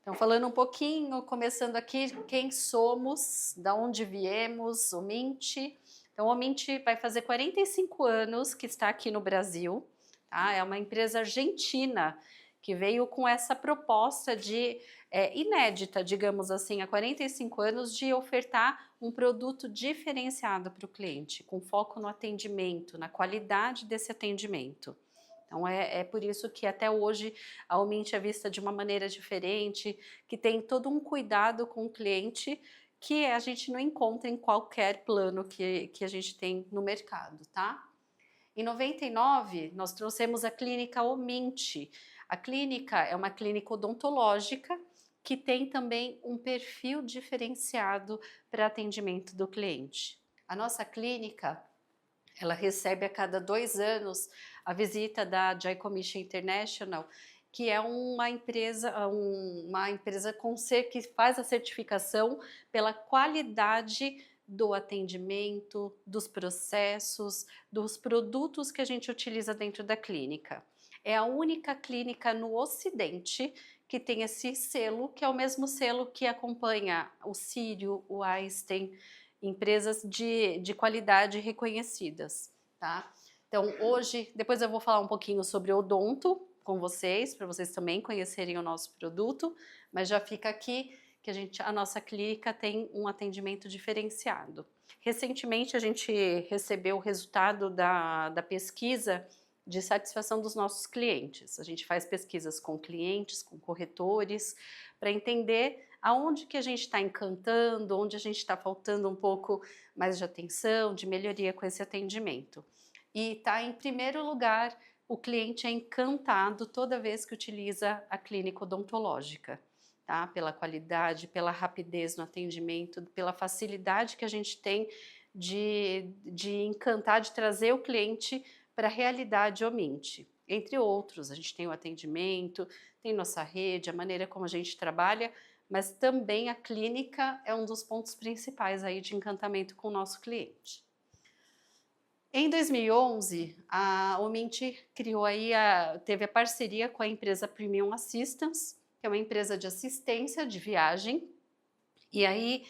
Então, falando um pouquinho, começando aqui, quem somos, da onde viemos, o Mint. Então, o Mint vai fazer 45 anos que está aqui no Brasil, tá? É uma empresa argentina que veio com essa proposta inédita, digamos assim, há 45 anos, de ofertar um produto diferenciado para o cliente, com foco no atendimento, na qualidade desse atendimento. Então é por isso que até hoje a Omint é vista de uma maneira diferente, que tem todo um cuidado com o cliente que a gente não encontra em qualquer plano que a gente tem no mercado, tá? Em 99, nós trouxemos a clínica Omint. A clínica é uma clínica odontológica que tem também um perfil diferenciado para atendimento do cliente. A nossa clínica, ela recebe a cada 2 anos a visita da Joy Commission International, que é uma empresa que faz a certificação pela qualidade do atendimento, dos processos, dos produtos que a gente utiliza dentro da clínica. É a única clínica no Ocidente que tem esse selo, que é o mesmo selo que acompanha o Sírio, o Einstein, empresas de qualidade reconhecidas, tá? Então, hoje, depois eu vou falar um pouquinho sobre odonto com vocês, para vocês também conhecerem o nosso produto, mas já fica aqui que a nossa clínica tem um atendimento diferenciado. Recentemente, a gente recebeu o resultado da pesquisa de satisfação dos nossos clientes. A gente faz pesquisas com clientes, com corretores, para entender aonde que a gente está encantando, onde a gente está faltando um pouco mais de atenção, de melhoria com esse atendimento. E está em primeiro lugar, o cliente é encantado toda vez que utiliza a clínica odontológica, tá? Pela qualidade, pela rapidez no atendimento, pela facilidade que a gente tem de encantar, de trazer o cliente para a realidade Omint. Entre outros, a gente tem o atendimento, tem nossa rede, a maneira como a gente trabalha, mas também a clínica é um dos pontos principais aí de encantamento com o nosso cliente. Em 2011, a Omint criou aí, teve a parceria com a empresa Premium Assistance, que é uma empresa de assistência de viagem, e aí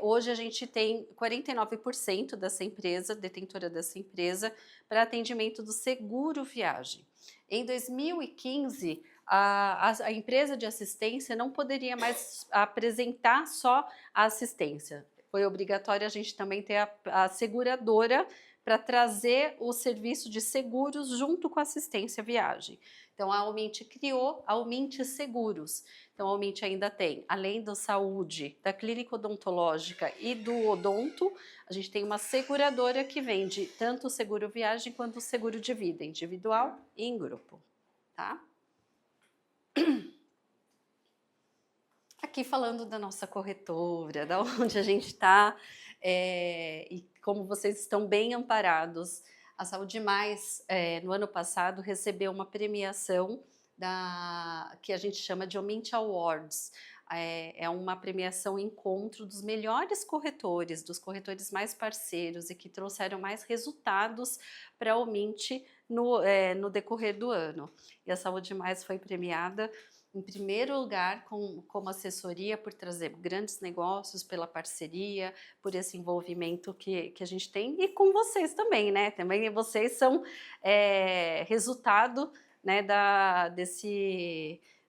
hoje a gente tem 49% dessa empresa, detentora dessa empresa, para atendimento do seguro viagem. Em 2015, a empresa de assistência não poderia mais apresentar só a assistência. Foi obrigatório a gente também ter a seguradora para trazer o serviço de seguros junto com a assistência viagem. Então a Omint criou a Omint Seguros. Então a Omint ainda tem, além da saúde, da clínica odontológica e do odonto, a gente tem uma seguradora que vende tanto o seguro viagem quanto o seguro de vida, individual e em grupo, tá? Aqui falando da nossa corretora, da onde a gente está e como vocês estão bem amparados. A Saúde Mais, no ano passado, recebeu uma premiação que a gente chama de Omint Awards. É uma premiação encontro dos melhores corretores, dos corretores mais parceiros e que trouxeram mais resultados para a Omint no decorrer do ano. E a Saúde Mais foi premiada em primeiro lugar como assessoria por trazer grandes negócios, pela parceria, por esse envolvimento que a gente tem e com vocês também, né? Também vocês são resultado, né,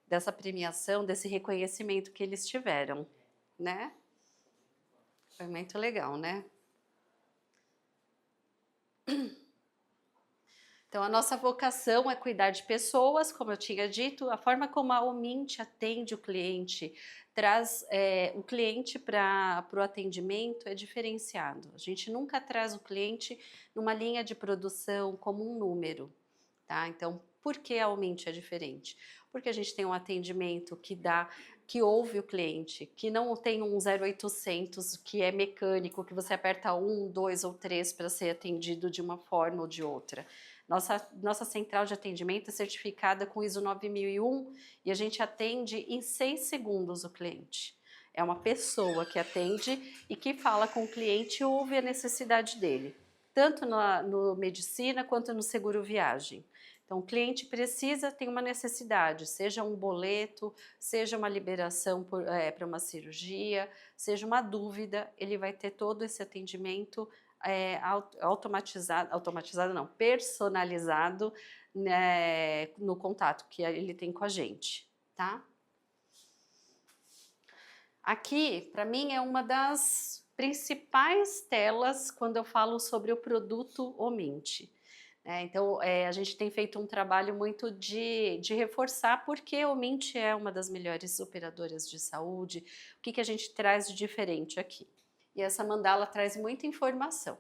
dessa premiação, desse reconhecimento que eles tiveram, né? Foi muito legal, né? Então, a nossa vocação é cuidar de pessoas, como eu tinha dito, a forma como a Omint atende o cliente, traz o cliente para o atendimento é diferenciado. A gente nunca traz o cliente numa linha de produção como um número, tá? Então, por que a Omint é diferente? Porque a gente tem um atendimento que ouve o cliente, que não tem um 0800 que é mecânico, que você aperta 1, 2 ou 3 para ser atendido de uma forma ou de outra. Nossa central de atendimento é certificada com ISO 9001 e a gente atende em 6 segundos o cliente. É uma pessoa que atende e que fala com o cliente e ouve a necessidade dele, tanto no medicina quanto no seguro viagem. Então, o cliente precisa, tem uma necessidade, seja um boleto, seja uma liberação para uma cirurgia, seja uma dúvida, ele vai ter todo esse atendimento automatizado não, personalizado, né, no contato que ele tem com a gente, tá? Aqui, para mim, é uma das principais telas quando eu falo sobre o produto Omint. Então, a gente tem feito um trabalho muito de reforçar porque o Mint é uma das melhores operadoras de saúde, o que a gente traz de diferente aqui. E essa mandala traz muita informação.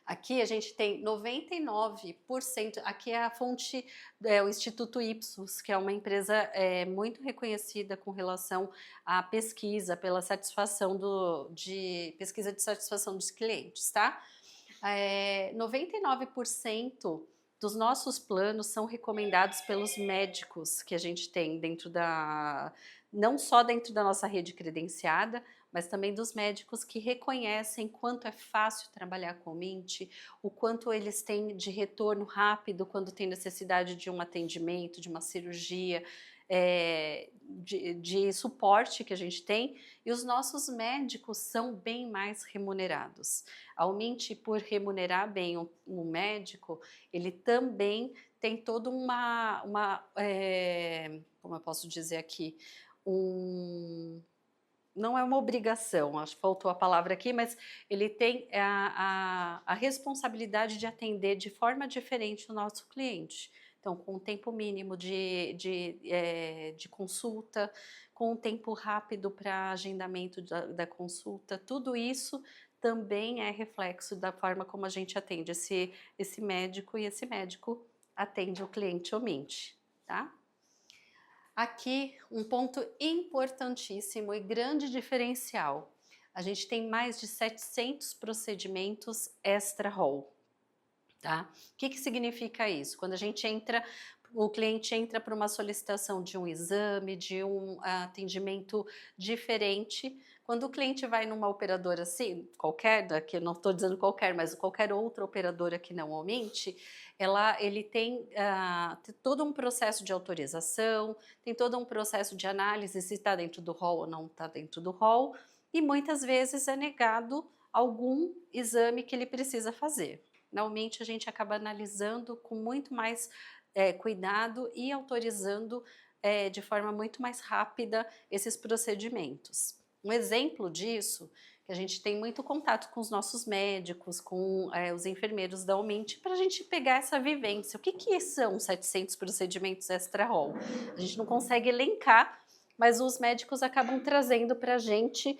Aqui a gente tem 99%, aqui é a fonte, o Instituto Ipsos, que é uma empresa muito reconhecida com relação à pesquisa, pela satisfação pesquisa de satisfação dos clientes, tá? 99% dos nossos planos são recomendados pelos médicos que a gente tem dentro não só dentro da nossa rede credenciada, mas também dos médicos que reconhecem quanto é fácil trabalhar com o Mint, o quanto eles têm de retorno rápido quando tem necessidade de um atendimento, de uma cirurgia, de suporte que a gente tem, e os nossos médicos são bem mais remunerados. A Mint, por remunerar bem o médico, ele também tem toda como eu posso dizer aqui, não é uma obrigação, acho que faltou a palavra aqui, mas ele tem a responsabilidade de atender de forma diferente o nosso cliente. Então, com um tempo mínimo de consulta, com um tempo rápido para agendamento da consulta, tudo isso também é reflexo da forma como a gente atende esse médico, e esse médico atende o cliente Omint, tá? Aqui, um ponto importantíssimo e grande diferencial. A gente tem mais de 700 procedimentos extra-hall, tá? O que significa isso? Quando o cliente entra para uma solicitação de um exame, de um atendimento diferente, quando o cliente vai numa operadora assim, qualquer, daqui eu não estou dizendo qualquer, mas qualquer outra operadora que não aumente, ele tem todo um processo de autorização, tem todo um processo de análise se está dentro do rol ou não está dentro do rol, e muitas vezes é negado algum exame que ele precisa fazer. Normalmente a gente acaba analisando com muito mais cuidado e autorizando de forma muito mais rápida esses procedimentos. Um exemplo disso, que a gente tem muito contato com os nossos médicos, com os enfermeiros da Omint, para a gente pegar essa vivência. O que são 700 procedimentos extra-rol? A gente não consegue elencar, mas os médicos acabam trazendo para a gente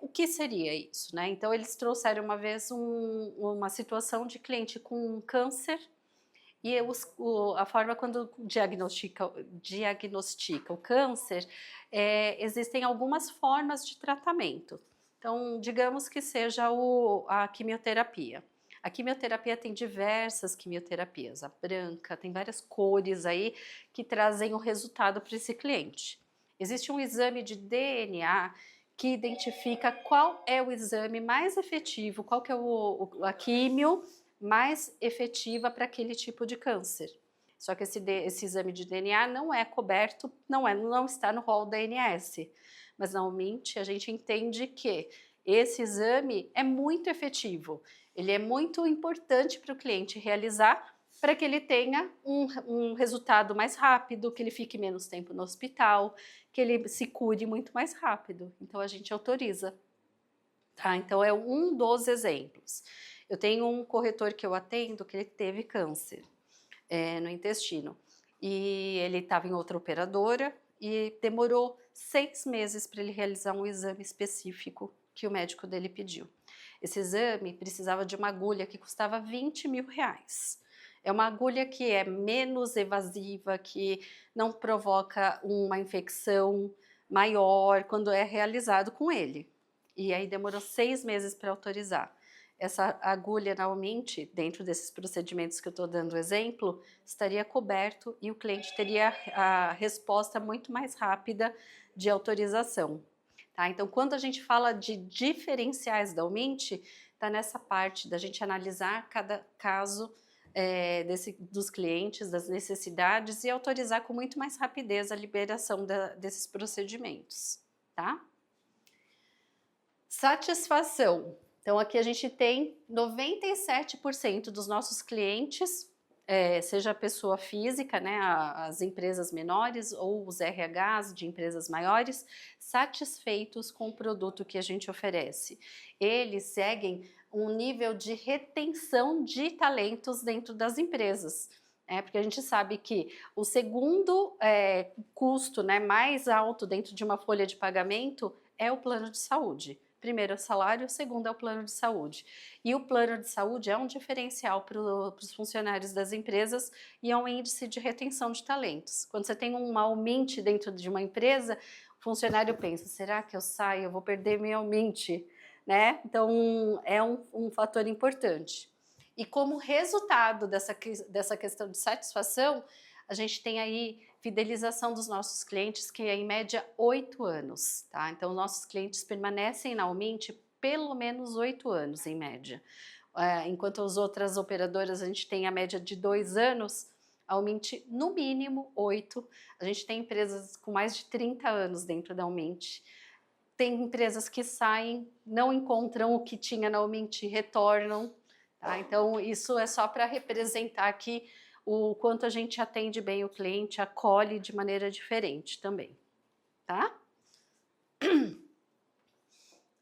o que seria isso, né? Então, eles trouxeram uma vez uma situação de cliente com câncer, e a forma quando diagnostica o câncer, existem algumas formas de tratamento. Então, digamos que seja a quimioterapia. A quimioterapia tem diversas quimioterapias, a branca, tem várias cores aí que trazem o resultado para esse cliente. Existe um exame de DNA que identifica qual é o exame mais efetivo, qual que é a químio mais efetiva para aquele tipo de câncer. Só que esse exame de DNA não é coberto, não está no rol da ANS. Mas normalmente a gente entende que esse exame é muito efetivo, ele é muito importante para o cliente realizar para que ele tenha um resultado mais rápido, que ele fique menos tempo no hospital, que ele se cure muito mais rápido. Então a gente autoriza. Tá? Então é um dos exemplos. Eu tenho um corretor que eu atendo que ele teve câncer no intestino e ele estava em outra operadora e demorou 6 meses para ele realizar um exame específico que o médico dele pediu. Esse exame precisava de uma agulha que custava R$ 20.000. É uma agulha que é menos evasiva, que não provoca uma infecção maior quando é realizado com ele. E aí demorou 6 meses para autorizar. Essa agulha na Omint, dentro desses procedimentos que eu estou dando exemplo, estaria coberto e o cliente teria a resposta muito mais rápida de autorização. Tá? Então, quando a gente fala de diferenciais da Omint, está nessa parte da gente analisar cada caso dos clientes, das necessidades e autorizar com muito mais rapidez a liberação desses procedimentos, tá? Satisfação. Então, aqui a gente tem 97% dos nossos clientes, seja a pessoa física, né, as empresas menores ou os RHs de empresas maiores, satisfeitos com o produto que a gente oferece. Eles seguem um nível de retenção de talentos dentro das empresas. Porque a gente sabe que o segundo custo, né, mais alto dentro de uma folha de pagamento é o plano de saúde. Primeiro é o salário, o segundo é o plano de saúde. E o plano de saúde é um diferencial para os funcionários das empresas e é um índice de retenção de talentos. Quando você tem um aumento dentro de uma empresa, o funcionário pensa, será que eu saio, eu vou perder meu aumento? Né? Então, é um fator importante. E como resultado dessa questão de satisfação, a gente tem aí fidelização dos nossos clientes, que é em média 8 anos, tá? Então, nossos clientes permanecem na Almint pelo menos 8 anos, em média. Enquanto as outras operadoras, a gente tem a média de 2 anos, a Almint, no mínimo, 8. A gente tem empresas com mais de 30 anos dentro da Almint. Tem empresas que saem, não encontram o que tinha na Almint, retornam. Tá? Então, isso é só para representar aqui o quanto a gente atende bem o cliente, acolhe de maneira diferente também, tá?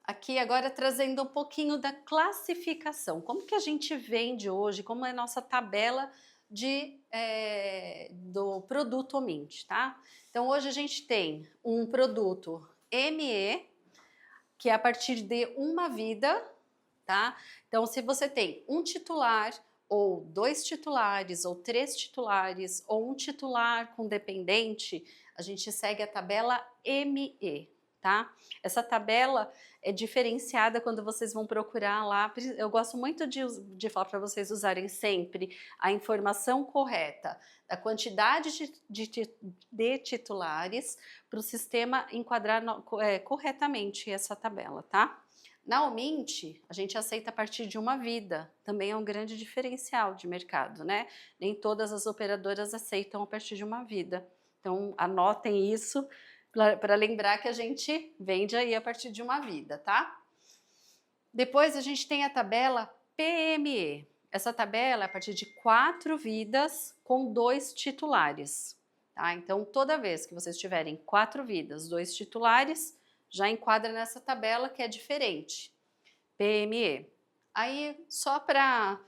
Aqui agora trazendo um pouquinho da classificação. Como que a gente vende hoje, como é a nossa tabela do produto Almint, tá? Então, hoje a gente tem um produto ME, que é a partir de uma vida, tá? Então, se você tem um titular, ou 2 titulares, ou 3 titulares, ou um titular com dependente, a gente segue a tabela ME, tá? Essa tabela é diferenciada quando vocês vão procurar lá. Eu gosto muito de falar para vocês usarem sempre a informação correta da quantidade de titulares para o sistema enquadrar corretamente essa tabela, tá? Na Almint, a gente aceita a partir de uma vida, também é um grande diferencial de mercado, né? Nem todas as operadoras aceitam a partir de uma vida. Então, anotem isso para lembrar que a gente vende aí a partir de uma vida, tá? Depois a gente tem a tabela PME. Essa tabela é a partir de 4 vidas com 2 titulares, tá? Então, toda vez que vocês tiverem 4 vidas, 2 titulares, já enquadra nessa tabela que é diferente, PME. Aí, só para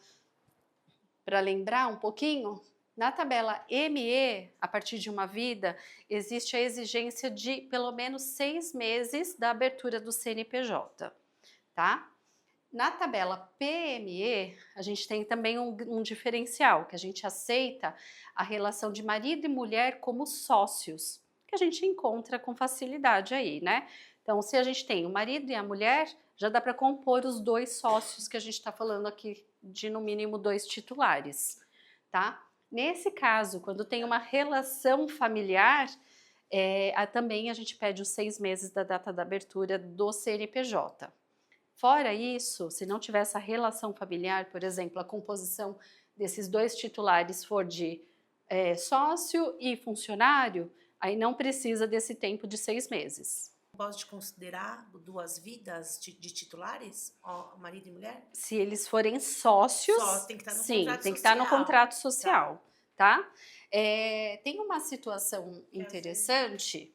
lembrar um pouquinho, na tabela ME, a partir de uma vida, existe a exigência de pelo menos 6 meses da abertura do CNPJ, tá? Na tabela PME, a gente tem também um diferencial, que a gente aceita a relação de marido e mulher como sócios, que a gente encontra com facilidade aí, né? Então, se a gente tem o marido e a mulher, já dá para compor os 2 sócios que a gente está falando aqui de no mínimo 2 titulares, tá? Nesse caso, quando tem uma relação familiar, também a gente pede os 6 meses da data da abertura do CNPJ. Fora isso, se não tiver essa relação familiar, por exemplo, a composição desses 2 titulares for de sócio e funcionário, aí não precisa desse tempo de 6 meses. Pode considerar 2 vidas de titulares, marido e mulher? Se eles forem sócios, só tem que estar no sim, contrato tem que estar no social. contrato social, tá? Tem uma situação interessante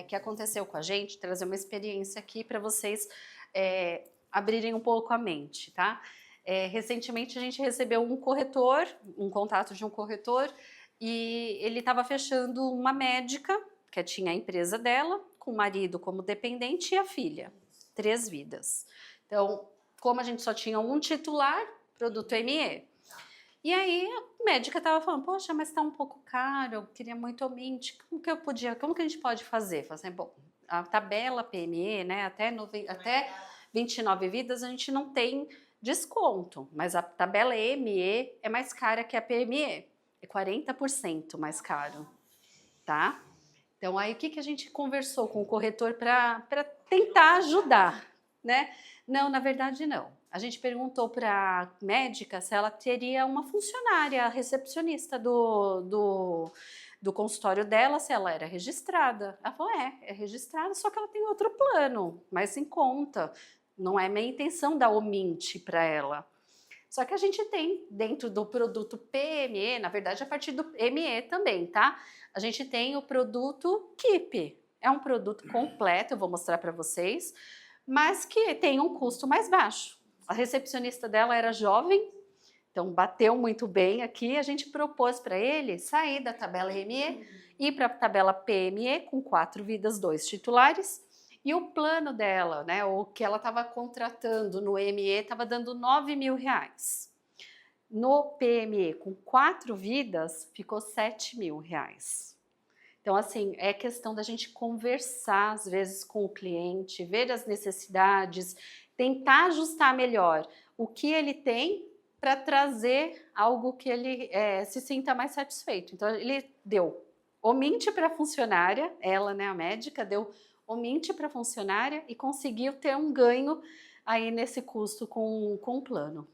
que aconteceu com a gente, trazer uma experiência aqui para vocês abrirem um pouco a mente, tá? Recentemente a gente recebeu um contato de um corretor, e ele estava fechando uma médica, que tinha a empresa dela, com o marido como dependente e a filha, 3 vidas. Então, como a gente só tinha um titular, produto ME. E aí a médica estava falando, poxa, mas está um pouco caro, eu queria muito Almint, como que a gente pode fazer? Falei assim, bom, a tabela PME, né, até 29 vidas a gente não tem desconto, mas a tabela ME é mais cara que a PME, é 40% mais caro, tá? Então aí o que a gente conversou com o corretor para tentar ajudar, né? Não, na verdade não. A gente perguntou para a médica se ela teria uma funcionária recepcionista do consultório dela, se ela era registrada. Ela falou, é registrada, só que ela tem outro plano, mais em conta. Não é minha intenção dar o Mint para ela. Só que a gente tem dentro do produto PME, na verdade a partir do ME também, tá? A gente tem o produto Keep. É um produto completo, eu vou mostrar para vocês, mas que tem um custo mais baixo. A recepcionista dela era jovem, então bateu muito bem aqui. A gente propôs para ele sair da tabela ME, ir para a tabela PME com 4 vidas, 2 titulares. E o plano dela, né, o que ela estava contratando no ME, estava dando R$9.000. No PME, com 4 vidas, ficou R$7.000. Então, assim, é questão da gente conversar, às vezes, com o cliente, ver as necessidades, tentar ajustar melhor o que ele tem para trazer algo que ele se sinta mais satisfeito. Então, ele deu o Mint para a funcionária, ela, né, a médica, deu o Mint para a funcionária e conseguiu ter um ganho aí nesse custo com o plano,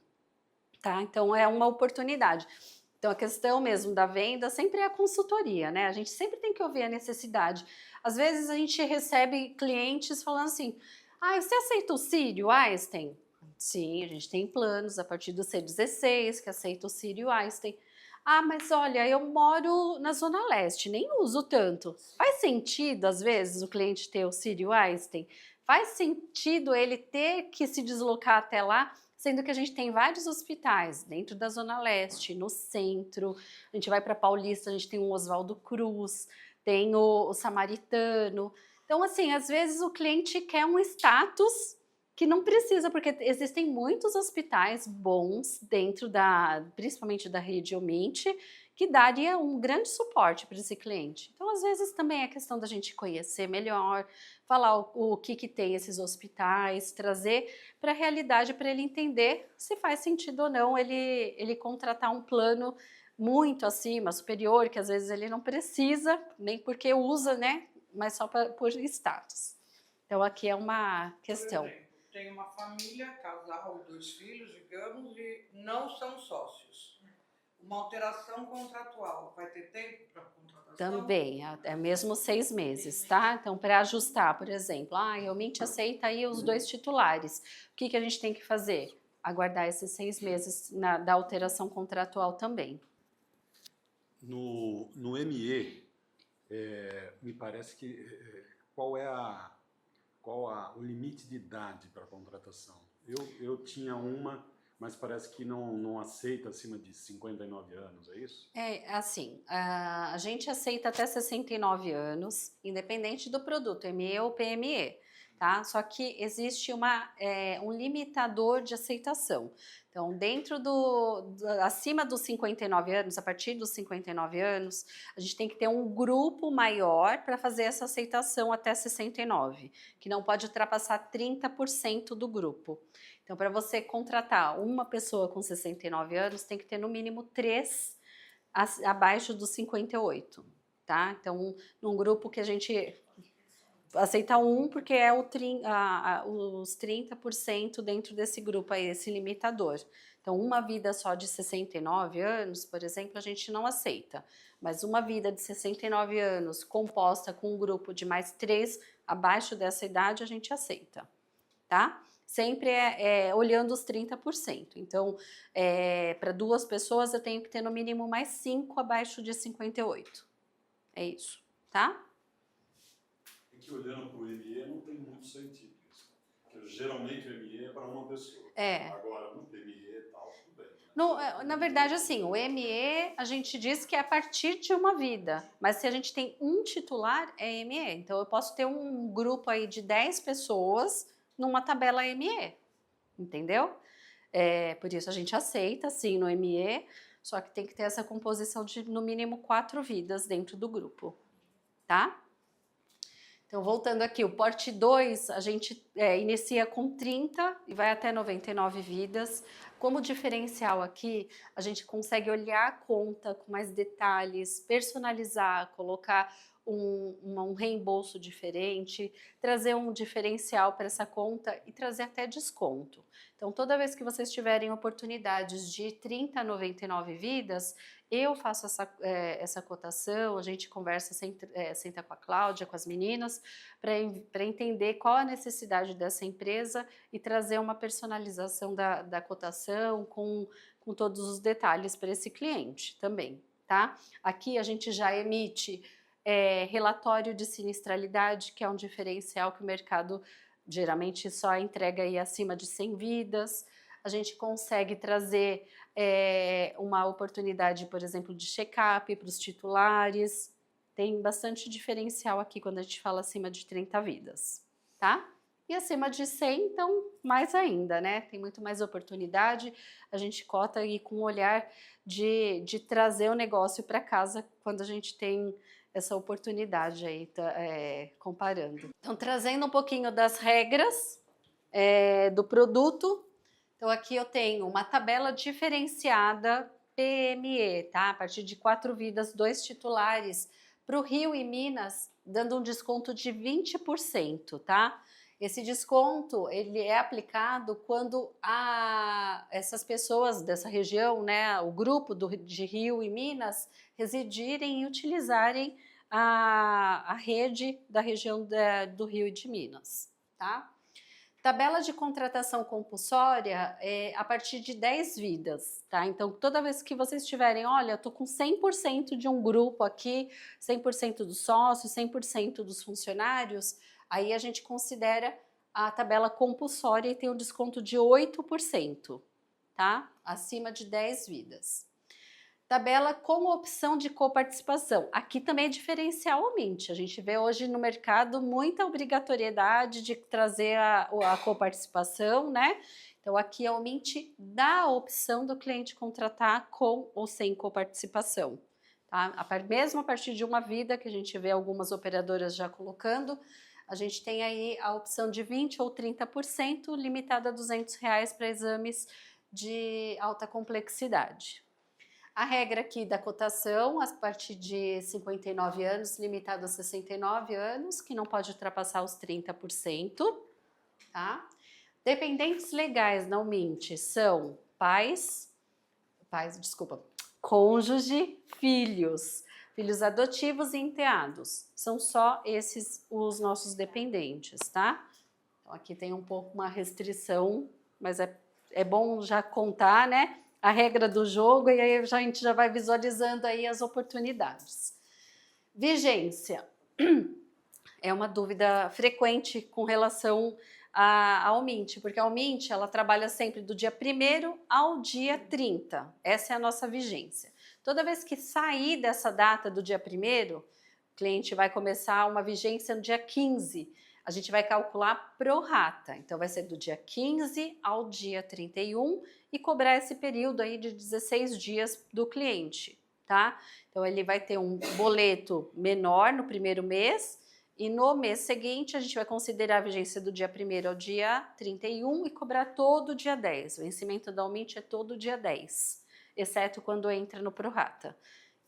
tá? Então, é uma oportunidade. Então, a questão mesmo da venda sempre é a consultoria, né? A gente sempre tem que ouvir a necessidade. Às vezes, a gente recebe clientes falando assim, você aceita o Sírio Einstein? Sim, a gente tem planos a partir do C16 que aceita o Sírio Einstein. Mas olha, eu moro na Zona Leste, nem uso tanto. Faz sentido, às vezes, o cliente ter o Sírio Einstein? Faz sentido ele ter que se deslocar até lá, sendo que a gente tem vários hospitais dentro da Zona Leste, no centro, a gente vai para Paulista, a gente tem o Oswaldo Cruz, tem o Samaritano. Então, assim, às vezes o cliente quer um status que não precisa, porque existem muitos hospitais bons dentro principalmente da rede Mint, que daria um grande suporte para esse cliente. Então, às vezes também é questão da gente conhecer melhor, falar o que tem esses hospitais, trazer para a realidade para ele entender se faz sentido ou não ele contratar um plano muito acima, superior, que às vezes ele não precisa, nem porque usa, né? Mas só por status. Então, aqui é uma questão. Tem uma família, casal, 2 filhos, digamos, e não são sócios. Uma alteração contratual, vai ter tempo para contratação? Também, é mesmo 6 meses, tá? Então, para ajustar, por exemplo, o Mint aceita aí os 2 titulares. O que a gente tem que fazer? Aguardar esses 6 meses da alteração contratual também. No ME, me parece que qual o limite de idade para a contratação? Eu tinha uma, mas parece que não aceita acima de 59 anos, é isso? É, assim, a gente aceita até 69 anos, independente do produto, ME ou PME, tá? Só que existe um limitador de aceitação. Então, acima dos 59 anos, a partir dos 59 anos, a gente tem que ter um grupo maior para fazer essa aceitação até 69, que não pode ultrapassar 30% do grupo. Então, para você contratar uma pessoa com 69 anos, tem que ter no mínimo 3 abaixo dos 58, tá? Então, num grupo que a gente aceita porque é os 30% dentro desse grupo aí, esse limitador. Então, uma vida só de 69 anos, por exemplo, a gente não aceita. Mas uma vida de 69 anos composta com um grupo de mais 3 abaixo dessa idade, a gente aceita, tá? Sempre olhando os 30%. Então, para 2 pessoas, eu tenho que ter no mínimo mais 5 abaixo de 58. É isso, tá? É que olhando para o ME não tem muito sentido isso. Porque geralmente o ME é para uma pessoa. Agora, no PME e tal, tudo bem. Na verdade, assim, o ME, a gente diz que é a partir de uma vida. Mas se a gente tem um titular, é ME. Então, eu posso ter um grupo aí de 10 pessoas numa tabela ME, entendeu? Por isso a gente aceita, sim, no ME, só que tem que ter essa composição de, no mínimo, 4 vidas dentro do grupo, tá? Então, voltando aqui, o porte 2, a gente inicia com 30 e vai até 99 vidas. Como diferencial aqui, a gente consegue olhar a conta com mais detalhes, personalizar, colocar um reembolso diferente, trazer um diferencial para essa conta e trazer até desconto. Então, toda vez que vocês tiverem oportunidades de 30 a 99 vidas, eu faço essa cotação, a gente conversa, senta com a Cláudia, com as meninas, para entender qual a necessidade dessa empresa e trazer uma personalização da cotação com todos os detalhes para esse cliente também, tá? Aqui a gente já emite relatório de sinistralidade, que é um diferencial que o mercado geralmente só entrega aí acima de 100 vidas. A gente consegue trazer uma oportunidade, por exemplo, de check-up para os titulares. Tem bastante diferencial aqui quando a gente fala acima de 30 vidas, tá? E acima de 100, então, mais ainda, né? Tem muito mais oportunidade. A gente cota aí com o olhar de trazer o negócio para casa quando a gente tem essa oportunidade aí, comparando. Então, trazendo um pouquinho das regras do produto. Então, aqui eu tenho uma tabela diferenciada PME, tá? A partir de 4 vidas, 2 titulares. Para o Rio e Minas, dando um desconto de 20%, tá? Esse desconto, ele é aplicado quando essas pessoas dessa região, né, o grupo de Rio e Minas, residirem e utilizarem a rede da região do Rio e de Minas, tá? Tabela de contratação compulsória é a partir de 10 vidas, tá? Então, toda vez que vocês tiverem, olha, eu tô com 100% de um grupo aqui, 100% dos sócios, 100% dos funcionários, aí a gente considera a tabela compulsória e tem um desconto de 8%, tá? Acima de 10 vidas. Tabela com opção de coparticipação. Aqui também é diferencialmente. A gente vê hoje no mercado muita obrigatoriedade de trazer a coparticipação, né? Então, aqui é o Mint dá a opção do cliente contratar com ou sem coparticipação. Tá? Mesmo a partir de uma vida, que a gente vê algumas operadoras já colocando, a gente tem aí a opção de 20% ou 30%, limitada a R$200 para exames de alta complexidade. A regra aqui da cotação, a partir de 59 anos, limitado a 69 anos, que não pode ultrapassar os 30%, tá? Dependentes legais na Mint são cônjuge, filhos adotivos e enteados. São só esses os nossos dependentes, tá? Então aqui tem um pouco uma restrição, mas é bom já contar, né? A regra do jogo, e aí a gente já vai visualizando aí as oportunidades. Vigência é uma dúvida frequente com relação ao Mint, porque a Mint ela trabalha sempre do dia 1º ao dia 30. Essa é a nossa vigência. Toda vez que sair dessa data do dia 1º, o cliente vai começar uma vigência no dia 15. A gente vai calcular pro rata, então vai ser do dia 15 ao dia 31 e cobrar esse período aí de 16 dias do cliente, tá? Então ele vai ter um boleto menor no primeiro mês e no mês seguinte a gente vai considerar a vigência do dia 1º ao dia 31 e cobrar todo dia 10. O vencimento da Mint é todo dia 10, exceto quando entra no pro rata,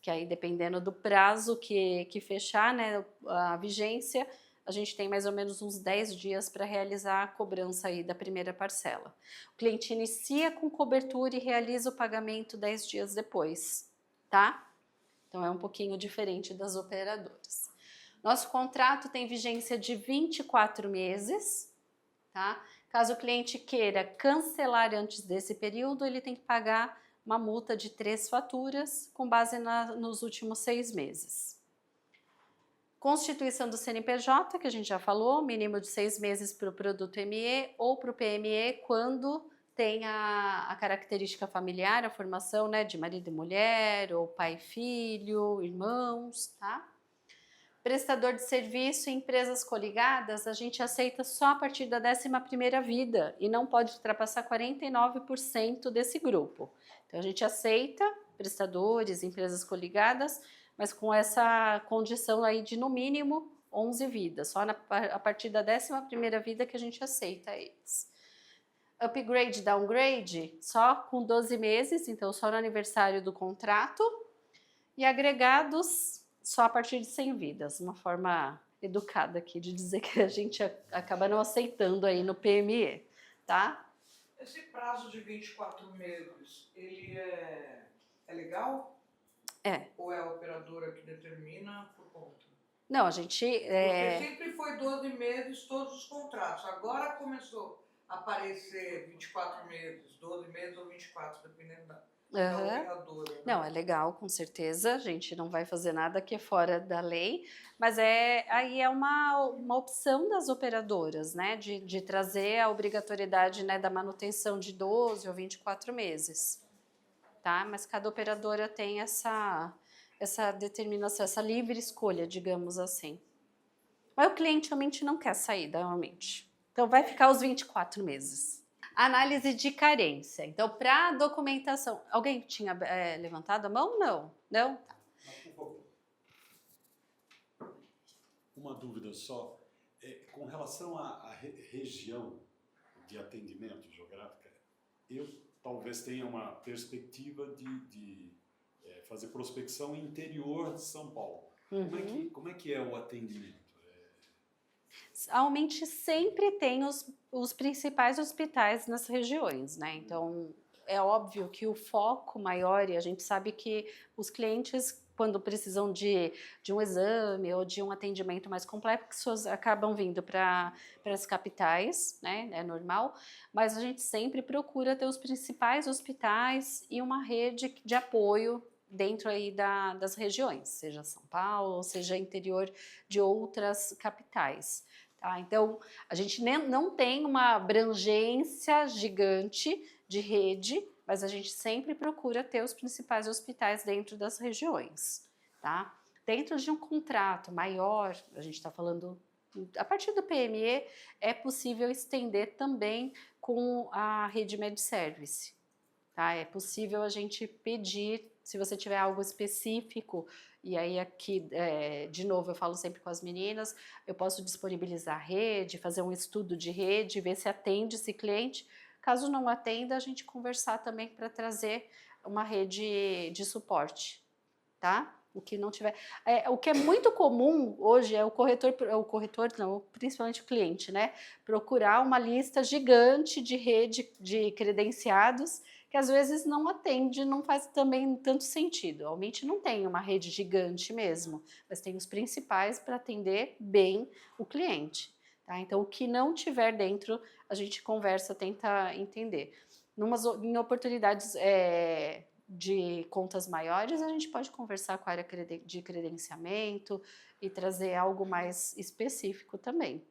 que aí dependendo do prazo que fechar, né, a vigência, a gente tem mais ou menos uns 10 dias para realizar a cobrança aí da primeira parcela. O cliente inicia com cobertura e realiza o pagamento 10 dias depois, tá? Então é um pouquinho diferente das operadoras. Nosso contrato tem vigência de 24 meses, tá? Caso o cliente queira cancelar antes desse período, ele tem que pagar uma multa de 3 faturas com base nos últimos 6 meses. Constituição do CNPJ, que a gente já falou, mínimo de 6 meses para o produto ME ou para o PME, quando tem a característica familiar, a formação, né, de marido e mulher, ou pai e filho, irmãos, tá? Prestador de serviço em empresas coligadas, a gente aceita só a partir da 11ª vida e não pode ultrapassar 49% desse grupo. Então, a gente aceita prestadores, empresas coligadas, mas com essa condição aí de no mínimo 11 vidas, só a partir da 11ª vida que a gente aceita eles. Upgrade, downgrade, só com 12 meses, então só no aniversário do contrato. E agregados só a partir de 100 vidas, uma forma educada aqui de dizer que a gente acaba não aceitando aí no PME, tá? Esse prazo de 24 meses, ele é legal? É. Ou é a operadora que determina por conta? Não, a gente... Porque sempre foi 12 meses todos os contratos. Agora começou a aparecer 24 meses, 12 meses ou 24, dependendo da operadora. Né? Não, é legal, com certeza. A gente não vai fazer nada que é fora da lei, mas aí é uma opção das operadoras, né? De trazer a obrigatoriedade, né, da manutenção de 12 ou 24 meses. Tá? Mas cada operadora tem essa determinação, essa livre escolha, digamos assim. Mas o cliente realmente não quer sair, realmente. Então vai ficar os 24 meses. Análise de carência. Então, para documentação... Alguém tinha levantado a mão? Não? Não? Tá. Por favor. Uma dúvida só. Com relação à região de atendimento geográfica, eu talvez tenha uma perspectiva de fazer prospecção interior de São Paulo. Uhum. Como é que é o atendimento? Realmente sempre tem os principais hospitais nas regiões, né? Então, é óbvio que o foco maior, e a gente sabe que os clientes, quando precisam de um exame ou de um atendimento mais complexo, acabam vindo para as capitais, né? É normal, mas a gente sempre procura ter os principais hospitais e uma rede de apoio dentro aí das regiões, seja São Paulo, seja interior de outras capitais. Tá? Então, a gente não tem uma abrangência gigante de rede, mas a gente sempre procura ter os principais hospitais dentro das regiões. Tá? Dentro de um contrato maior, a gente está falando, a partir do PME, é possível estender também com a rede MedService. Tá? É possível a gente pedir, se você tiver algo específico, e aí aqui, de novo, eu falo sempre com as meninas, eu posso disponibilizar a rede, fazer um estudo de rede, ver se atende esse cliente. Caso não atenda, a gente conversar também para trazer uma rede de suporte, tá? O que não tiver... o que é muito comum hoje é o corretor não, principalmente o cliente, né? Procurar uma lista gigante de rede de credenciados que às vezes não atende, não faz também tanto sentido. Realmente não tem uma rede gigante mesmo, mas tem os principais para atender bem o cliente. Tá? Então, o que não tiver dentro, a gente conversa, tenta entender. Em oportunidades de contas maiores, a gente pode conversar com a área de credenciamento e trazer algo mais específico também.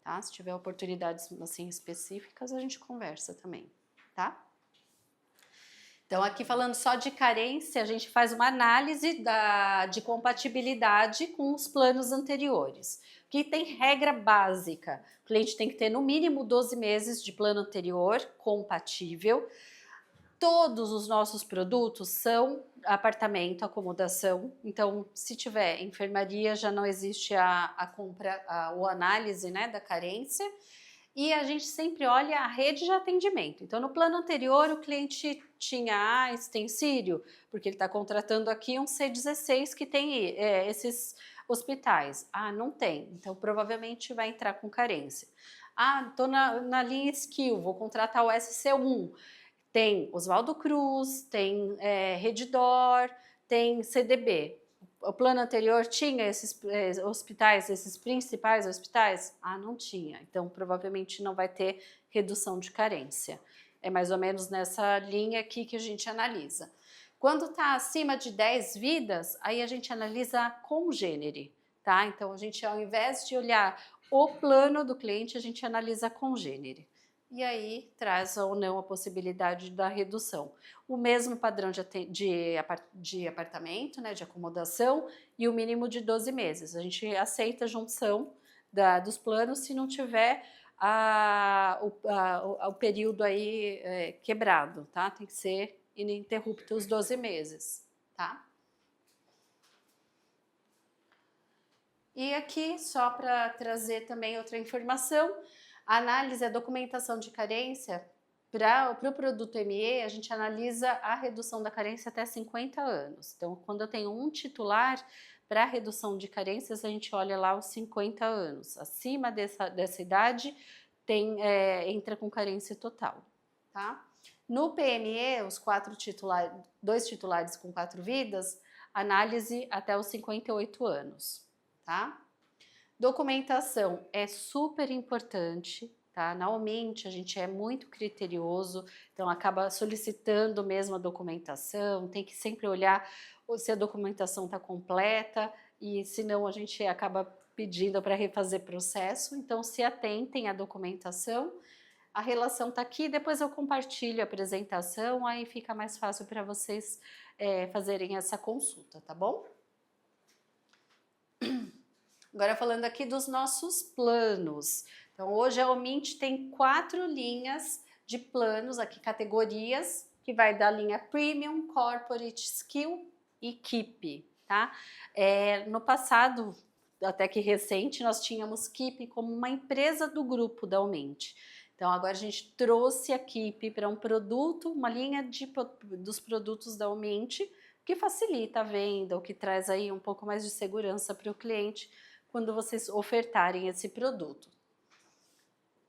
Tá? Se tiver oportunidades assim específicas, a gente conversa também. Tá? Então, aqui falando só de carência, a gente faz uma análise de compatibilidade com os planos anteriores. Que tem regra básica, o cliente tem que ter no mínimo 12 meses de plano anterior compatível. Todos os nossos produtos são apartamento, acomodação, então se tiver enfermaria já não existe a compra, a análise, né, da carência. E a gente sempre olha a rede de atendimento. Então, no plano anterior, o cliente tinha Extensírio, porque ele está contratando aqui um C16 que tem esses hospitais. Não tem. Então, provavelmente vai entrar com carência. Estou na linha Skill, vou contratar o SC1. Tem Oswaldo Cruz, tem Redditor, tem CDB. O plano anterior tinha esses hospitais, esses principais hospitais? Não tinha. Então, provavelmente não vai ter redução de carência. É mais ou menos nessa linha aqui que a gente analisa. Quando está acima de 10 vidas, aí a gente analisa a congênere, tá? Então, a gente, ao invés de olhar o plano do cliente, a gente analisa a congênere. E aí traz ou não a possibilidade da redução. O mesmo padrão de apartamento, né, de acomodação, e o mínimo de 12 meses. A gente aceita a junção dos planos se não tiver o período aí quebrado, tá? Tem que ser ininterrupto os 12 meses, tá? E aqui, só para trazer também outra informação, a análise, a documentação de carência, para o produto ME, a gente analisa a redução da carência até 50 anos. Então, quando eu tenho um titular, para redução de carências, a gente olha lá os 50 anos. Acima dessa idade, entra com carência total, tá? No PME, os 2 titulares com 4 vidas, análise até os 58 anos, tá? Documentação é super importante, tá? Na Auminte a gente é muito criterioso, então acaba solicitando mesmo a documentação, tem que sempre olhar se a documentação está completa e senão a gente acaba pedindo para refazer processo, então se atentem à documentação. A relação está aqui, depois eu compartilho a apresentação, aí fica mais fácil para vocês fazerem essa consulta, tá bom? Agora falando aqui dos nossos planos. Então hoje a Auminte tem 4 linhas de planos, aqui categorias, que vai da linha Premium, Corporate, Skill e Keep, tá? No passado, até que recente, nós tínhamos Keep como uma empresa do grupo da Auminte. Então agora a gente trouxe a Keep para um produto, uma linha dos produtos da Auminte, que facilita a venda, o que traz aí um pouco mais de segurança para o cliente quando vocês ofertarem esse produto.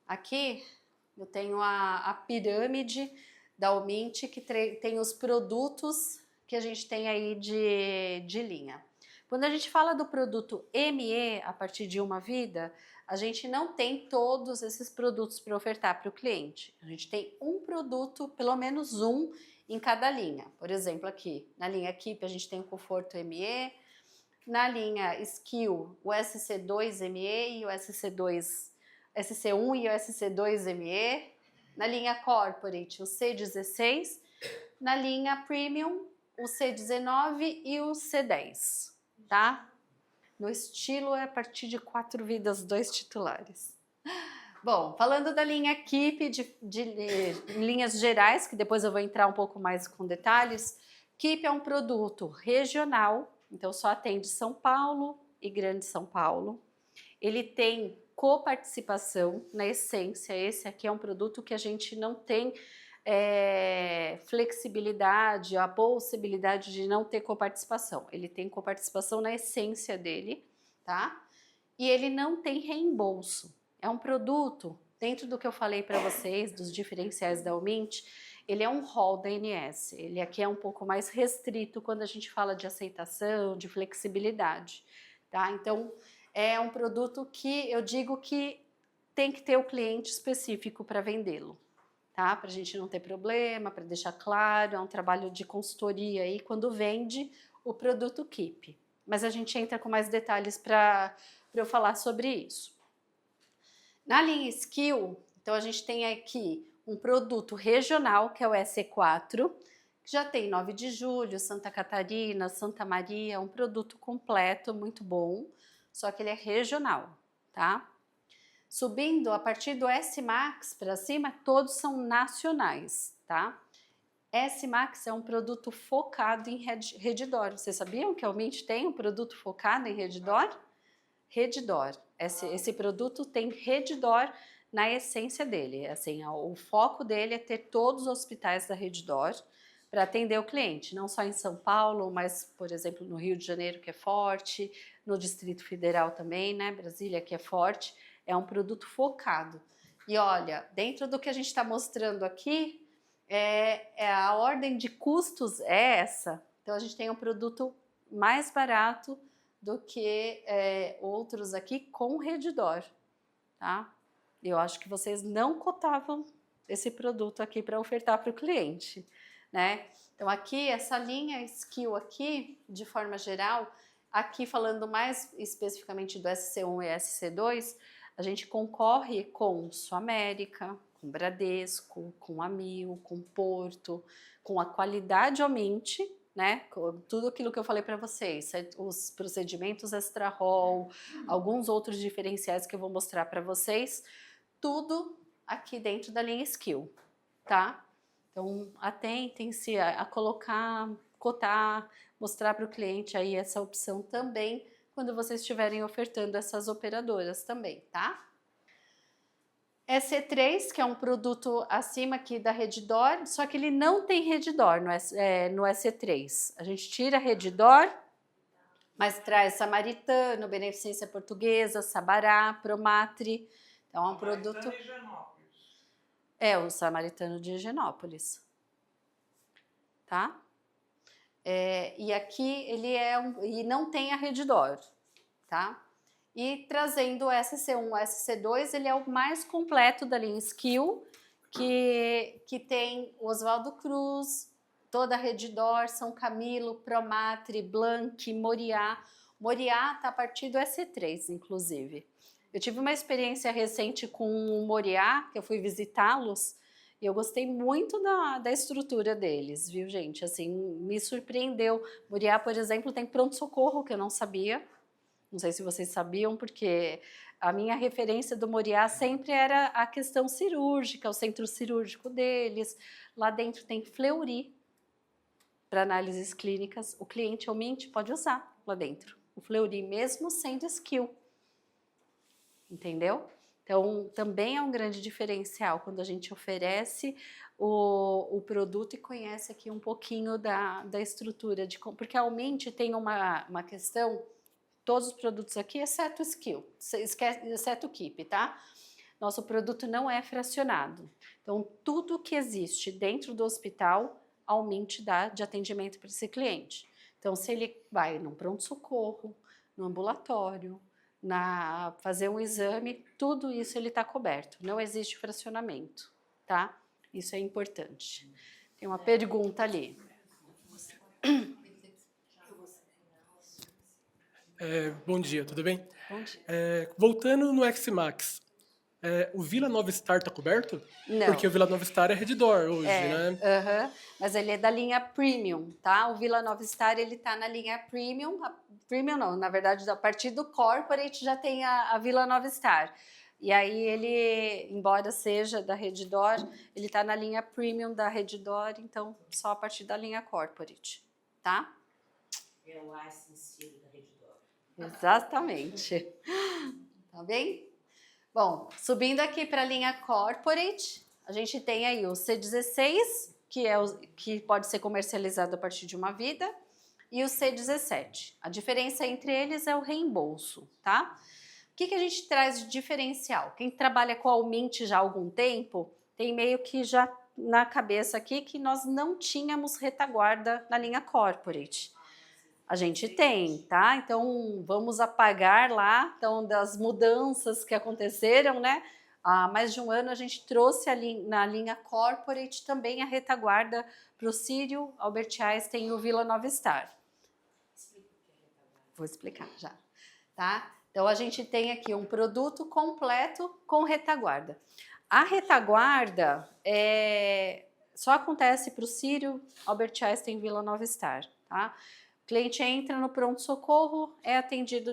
Aqui eu tenho a pirâmide da Auminte, que tem os produtos que a gente tem aí de linha. Quando a gente fala do produto ME, a partir de uma vida, a gente não tem todos esses produtos para ofertar para o cliente. A gente tem um produto, pelo menos um, em cada linha. Por exemplo, aqui, na linha Keep, a gente tem o Conforto ME, na linha Skill, o SC2ME e o SC1 e o SC2ME. Na linha Corporate, o C16. Na linha Premium, o C19 e o C10, tá? No estilo é a partir de 4 vidas, 2 titulares. Bom, falando da linha Keep, de linhas gerais, que depois eu vou entrar um pouco mais com detalhes, Keep é um produto regional, então só atende São Paulo e Grande São Paulo. Ele tem coparticipação, na essência, esse aqui é um produto que a gente não tem flexibilidade, a possibilidade de não ter coparticipação. Ele tem coparticipação na essência dele, tá? E ele não tem reembolso. É um produto, dentro do que eu falei para vocês, dos diferenciais da Auminte, ele é um rol da ANS. Ele aqui é um pouco mais restrito quando a gente fala de aceitação, de flexibilidade, tá? Então, é um produto que eu digo que tem que ter o cliente específico para vendê-lo, tá? Para a gente não ter problema, para deixar claro, é um trabalho de consultoria aí quando vende o produto Keep. Mas a gente entra com mais detalhes para eu falar sobre isso. Na linha Skill, então a gente tem aqui um produto regional, que é o SC4, que já tem 9 de Julho, Santa Catarina, Santa Maria, um produto completo, muito bom, só que ele é regional, tá? Subindo, a partir do S-Max para cima, todos são nacionais, tá? S-Max é um produto focado em Redditor. Vocês sabiam que a Auminte tem um produto focado em Redditor? Redditor. Esse produto tem Redditor na essência dele. Assim, o foco dele é ter todos os hospitais da Redditor para atender o cliente, não só em São Paulo, mas, por exemplo, no Rio de Janeiro, que é forte, no Distrito Federal também, né? Brasília, que é forte. É um produto focado. E olha, dentro do que a gente está mostrando aqui, a ordem de custos é essa. Então, a gente tem um produto mais barato do que outros aqui com Redditor, tá? Eu acho que vocês não cotavam esse produto aqui para ofertar para o cliente, né? Então, aqui, essa linha Skill aqui, de forma geral, aqui falando mais especificamente do SC1 e SC2, a gente concorre com Suamérica, com Bradesco, com Amil, com Porto, com a qualidade Auminte, né? Tudo aquilo que eu falei para vocês, os procedimentos extra-roll, alguns outros diferenciais que eu vou mostrar para vocês, tudo aqui dentro da linha Skill, tá? Então, atentem-se a colocar, cotar, mostrar para o cliente aí essa opção também, quando vocês estiverem ofertando essas operadoras também, tá? SC3, que é um produto acima aqui da Redditor, só que ele não tem Redditor no SC3. A gente tira Redditor, Mas traz Samaritano, Beneficência Portuguesa, Sabará, Promatri. Então é um produto... Samaritano e Higienópolis. É, o Samaritano de Higienópolis. Tá? E aqui ele e não tem a Redditor, tá? E trazendo o SC1, o SC2, ele é o mais completo da linha Skill, que tem o Oswaldo Cruz, toda a Redditor, São Camilo, Promatri, Blanc, Moriá. Moriá está a partir do SC3, inclusive. Eu tive uma experiência recente com o Moriá, que eu fui visitá-los, e eu gostei muito da estrutura deles, viu, gente? Assim, me surpreendeu. Moriá, por exemplo, tem pronto-socorro, que eu não sabia. Não sei se vocês sabiam, porque a minha referência do Moriá sempre era a questão cirúrgica, o centro cirúrgico deles. Lá dentro tem Fleury, para análises clínicas. O cliente realmente pode usar lá dentro. O Fleury, mesmo sendo skill. Entendeu? Então, também é um grande diferencial quando a gente oferece o produto e conhece aqui um pouquinho da estrutura. Porque a Aumente tem uma questão, todos os produtos aqui, exceto o Skill, exceto o Keep, tá? Nosso produto não é fracionado. Então, tudo que existe dentro do hospital, a Aumente dá de atendimento para esse cliente. Então, se ele vai num pronto-socorro, no ambulatório, fazer um exame, tudo isso ele está coberto, não existe fracionamento, tá? Isso é importante. Tem uma pergunta ali. Bom dia, tudo bem? Bom dia. Voltando no X-Max, o Vila Nova Star está coberto? Não. Porque o Vila Nova Star é Redditor hoje, né? Mas ele é da linha Premium, tá? O Vila Nova Star, ele tá na linha Premium. Premium não, na verdade, a partir do Corporate já tem a Vila Nova Star. E aí ele, embora seja da Redditor, ele tá na linha Premium da Redditor, então só a partir da linha Corporate, tá? É o license da Redditor. Exatamente. Tá bem? Bom, subindo aqui para a linha Corporate, a gente tem aí o C16, que pode ser comercializado a partir de uma vida, e o C17. A diferença entre eles é o reembolso, tá? O que a gente traz de diferencial? Quem trabalha com a Aumente já há algum tempo, tem meio que já na cabeça aqui que nós não tínhamos retaguarda na linha Corporate. A gente tem, tá? Então, vamos apagar lá, então, das mudanças que aconteceram, né? Há mais de um ano a gente trouxe na linha Corporate também a retaguarda para o Sírio, Albert Einstein e o Vila Nova Star. Vou explicar já, tá? Então, a gente tem aqui um produto completo com retaguarda. A retaguarda só acontece para o Sírio, Albert Einstein e Vila Nova Star, tá? O cliente entra no pronto-socorro, é atendido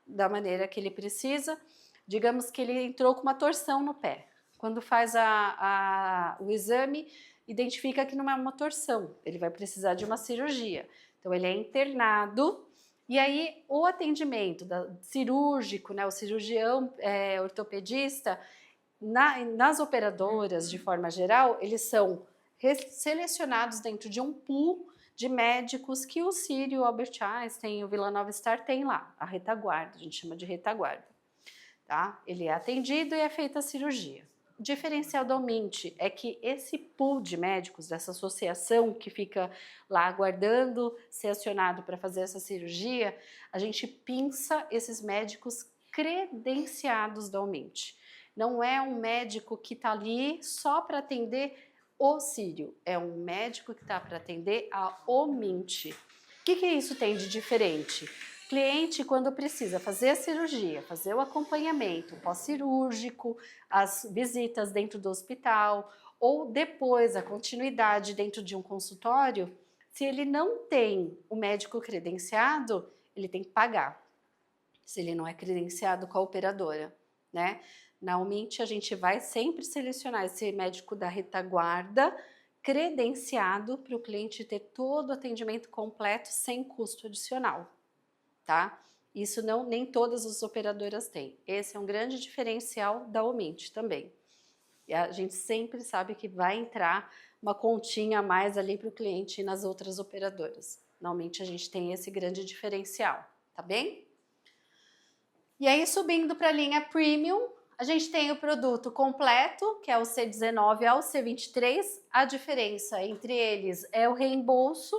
da maneira que ele precisa. Digamos que ele entrou com uma torção no pé. Quando faz o exame, identifica que não é uma torção, ele vai precisar de uma cirurgia. Então, ele é internado e aí o atendimento cirúrgico, né, o cirurgião ortopedista, nas operadoras, de forma geral, eles são selecionados dentro de um pool de médicos que o Sírio, o Albert Einstein e o Vila Nova Star tem lá, a retaguarda, a gente chama de retaguarda, tá? Ele é atendido e é feita a cirurgia. O diferencial da Aumente é que esse pool de médicos, dessa associação que fica lá aguardando ser acionado para fazer essa cirurgia, a gente pinça esses médicos credenciados da Aumente. Não é um médico que está ali só para atender o Sírio, é um médico que está para atender a Aumente. O que isso tem de diferente? Cliente, quando precisa fazer a cirurgia, fazer o acompanhamento pós-cirúrgico, as visitas dentro do hospital, ou depois a continuidade dentro de um consultório, se ele não tem o médico credenciado, ele tem que pagar, se ele não é credenciado com a operadora, né? Na Aumente, a gente vai sempre selecionar esse médico da retaguarda credenciado para o cliente ter todo o atendimento completo sem custo adicional, tá? Isso nem todas as operadoras têm. Esse é um grande diferencial da Aumente também. E a gente sempre sabe que vai entrar uma continha a mais ali para o cliente nas outras operadoras, Normalmente a gente tem esse grande diferencial, tá bem? E aí, subindo para a linha Premium, a gente tem o produto completo, que é o C19 ao C23. A diferença entre eles é o reembolso,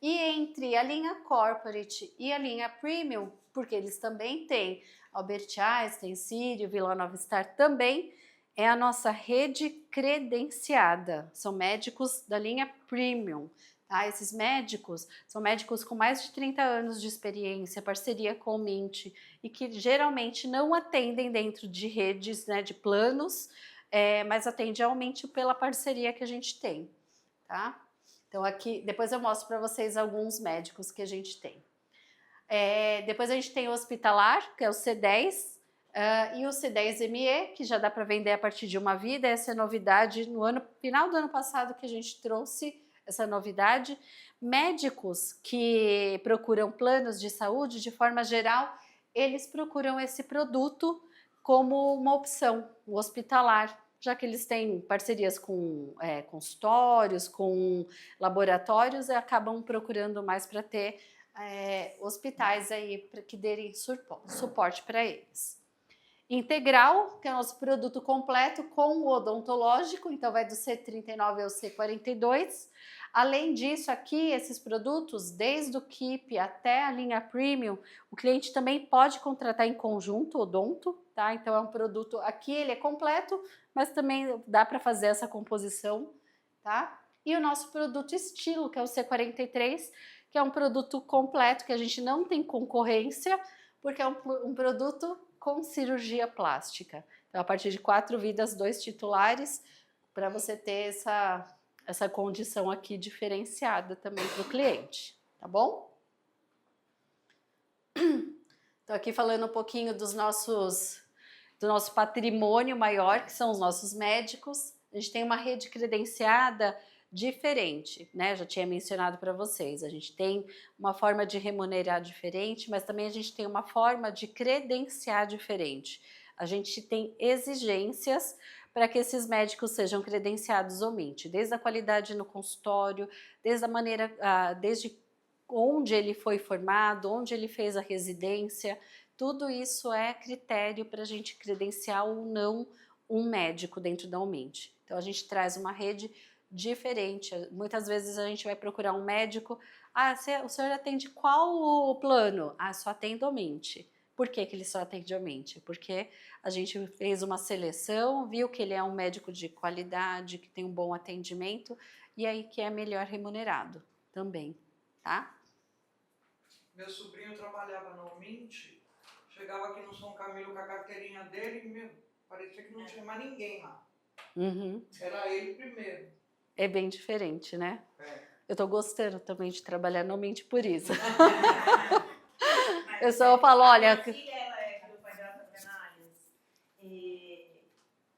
e entre a linha Corporate e a linha Premium, porque eles também têm Albert Einstein, Sírio, Vila Nova Star também, é a nossa rede credenciada. São médicos da linha Premium. Tá? Esses médicos são médicos com mais de 30 anos de experiência, parceria com o Mint, e que geralmente não atendem dentro de redes, né, de planos, mas atende ao Mint pela parceria que a gente tem. Tá? Então aqui, depois eu mostro para vocês alguns médicos que a gente tem. Depois a gente tem o hospitalar, que é o C10, e o C10ME, que já dá para vender a partir de uma vida. Essa é novidade no final do ano passado que a gente trouxe essa novidade. Médicos que procuram planos de saúde, de forma geral, eles procuram esse produto como uma opção, o hospitalar, já que eles têm parcerias com consultórios, com laboratórios, e acabam procurando mais para ter hospitais aí que derem suporte para eles. Integral, que é o nosso produto completo com o odontológico, então vai do C39 ao C42. Além disso, aqui, esses produtos, desde o KIP até a linha Premium, o cliente também pode contratar em conjunto odonto, tá? Então é um produto, aqui ele é completo, mas também dá para fazer essa composição, tá? E o nosso produto estilo, que é o C43, que é um produto completo, que a gente não tem concorrência, porque é um produto com cirurgia plástica. Então, a partir de 4 vidas, 2 titulares, para você ter essa condição aqui diferenciada também para o cliente, tá bom? Então, aqui falando um pouquinho do nosso patrimônio maior, que são os nossos médicos. A gente tem uma rede credenciada diferente, né? Já tinha mencionado para vocês. A gente tem uma forma de remunerar diferente, mas também a gente tem uma forma de credenciar diferente. A gente tem exigências para que esses médicos sejam credenciados ao Mint, desde a qualidade no consultório, desde a maneira, desde onde ele foi formado, onde ele fez a residência. Tudo isso é critério para a gente credenciar ou não um médico dentro da Mint. Então a gente traz uma rede diferente. Muitas vezes a gente vai procurar um médico, o senhor atende qual plano? Só atende o Mint. Por que ele só atende o Mint? Porque a gente fez uma seleção, viu que ele é um médico de qualidade, que tem um bom atendimento, e aí que é melhor remunerado também, tá? Meu sobrinho trabalhava no Mint, chegava aqui no São Camilo com a carteirinha dele e parecia que não tinha mais ninguém lá. Uhum. Era ele primeiro. É bem diferente, né? Eu tô gostando também de trabalhar no Mint por isso. Eu só falo, olha... Minha filha, ela o pai dela fazendo análise. E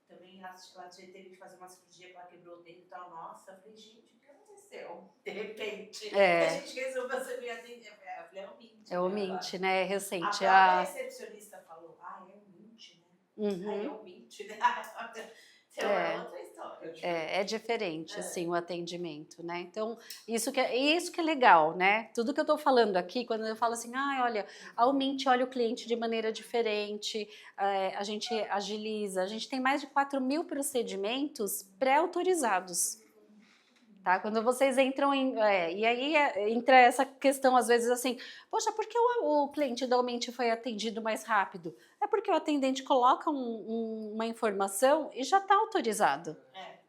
também ela teve que fazer uma cirurgia, ela quebrou o dedo e tal. Nossa, eu falei, gente, o que aconteceu? De repente, a gente resolveu saber atender. Eu falei, é o Mint. É o Mint, né? É recente. A recepcionista falou, é o Mint, né? Uhum. É o Mint, né? Então é outra história. É diferente, assim, o atendimento, né? Então, isso que é legal, né? Tudo que eu tô falando aqui, quando eu falo assim, olha, a Mint olha o cliente de maneira diferente, a gente agiliza, a gente tem mais de 4.000 procedimentos pré-autorizados. Tá? Quando vocês entram e aí entra essa questão às vezes assim, poxa, por que o cliente da Mint foi atendido mais rápido? É porque o atendente coloca uma informação e já está autorizado.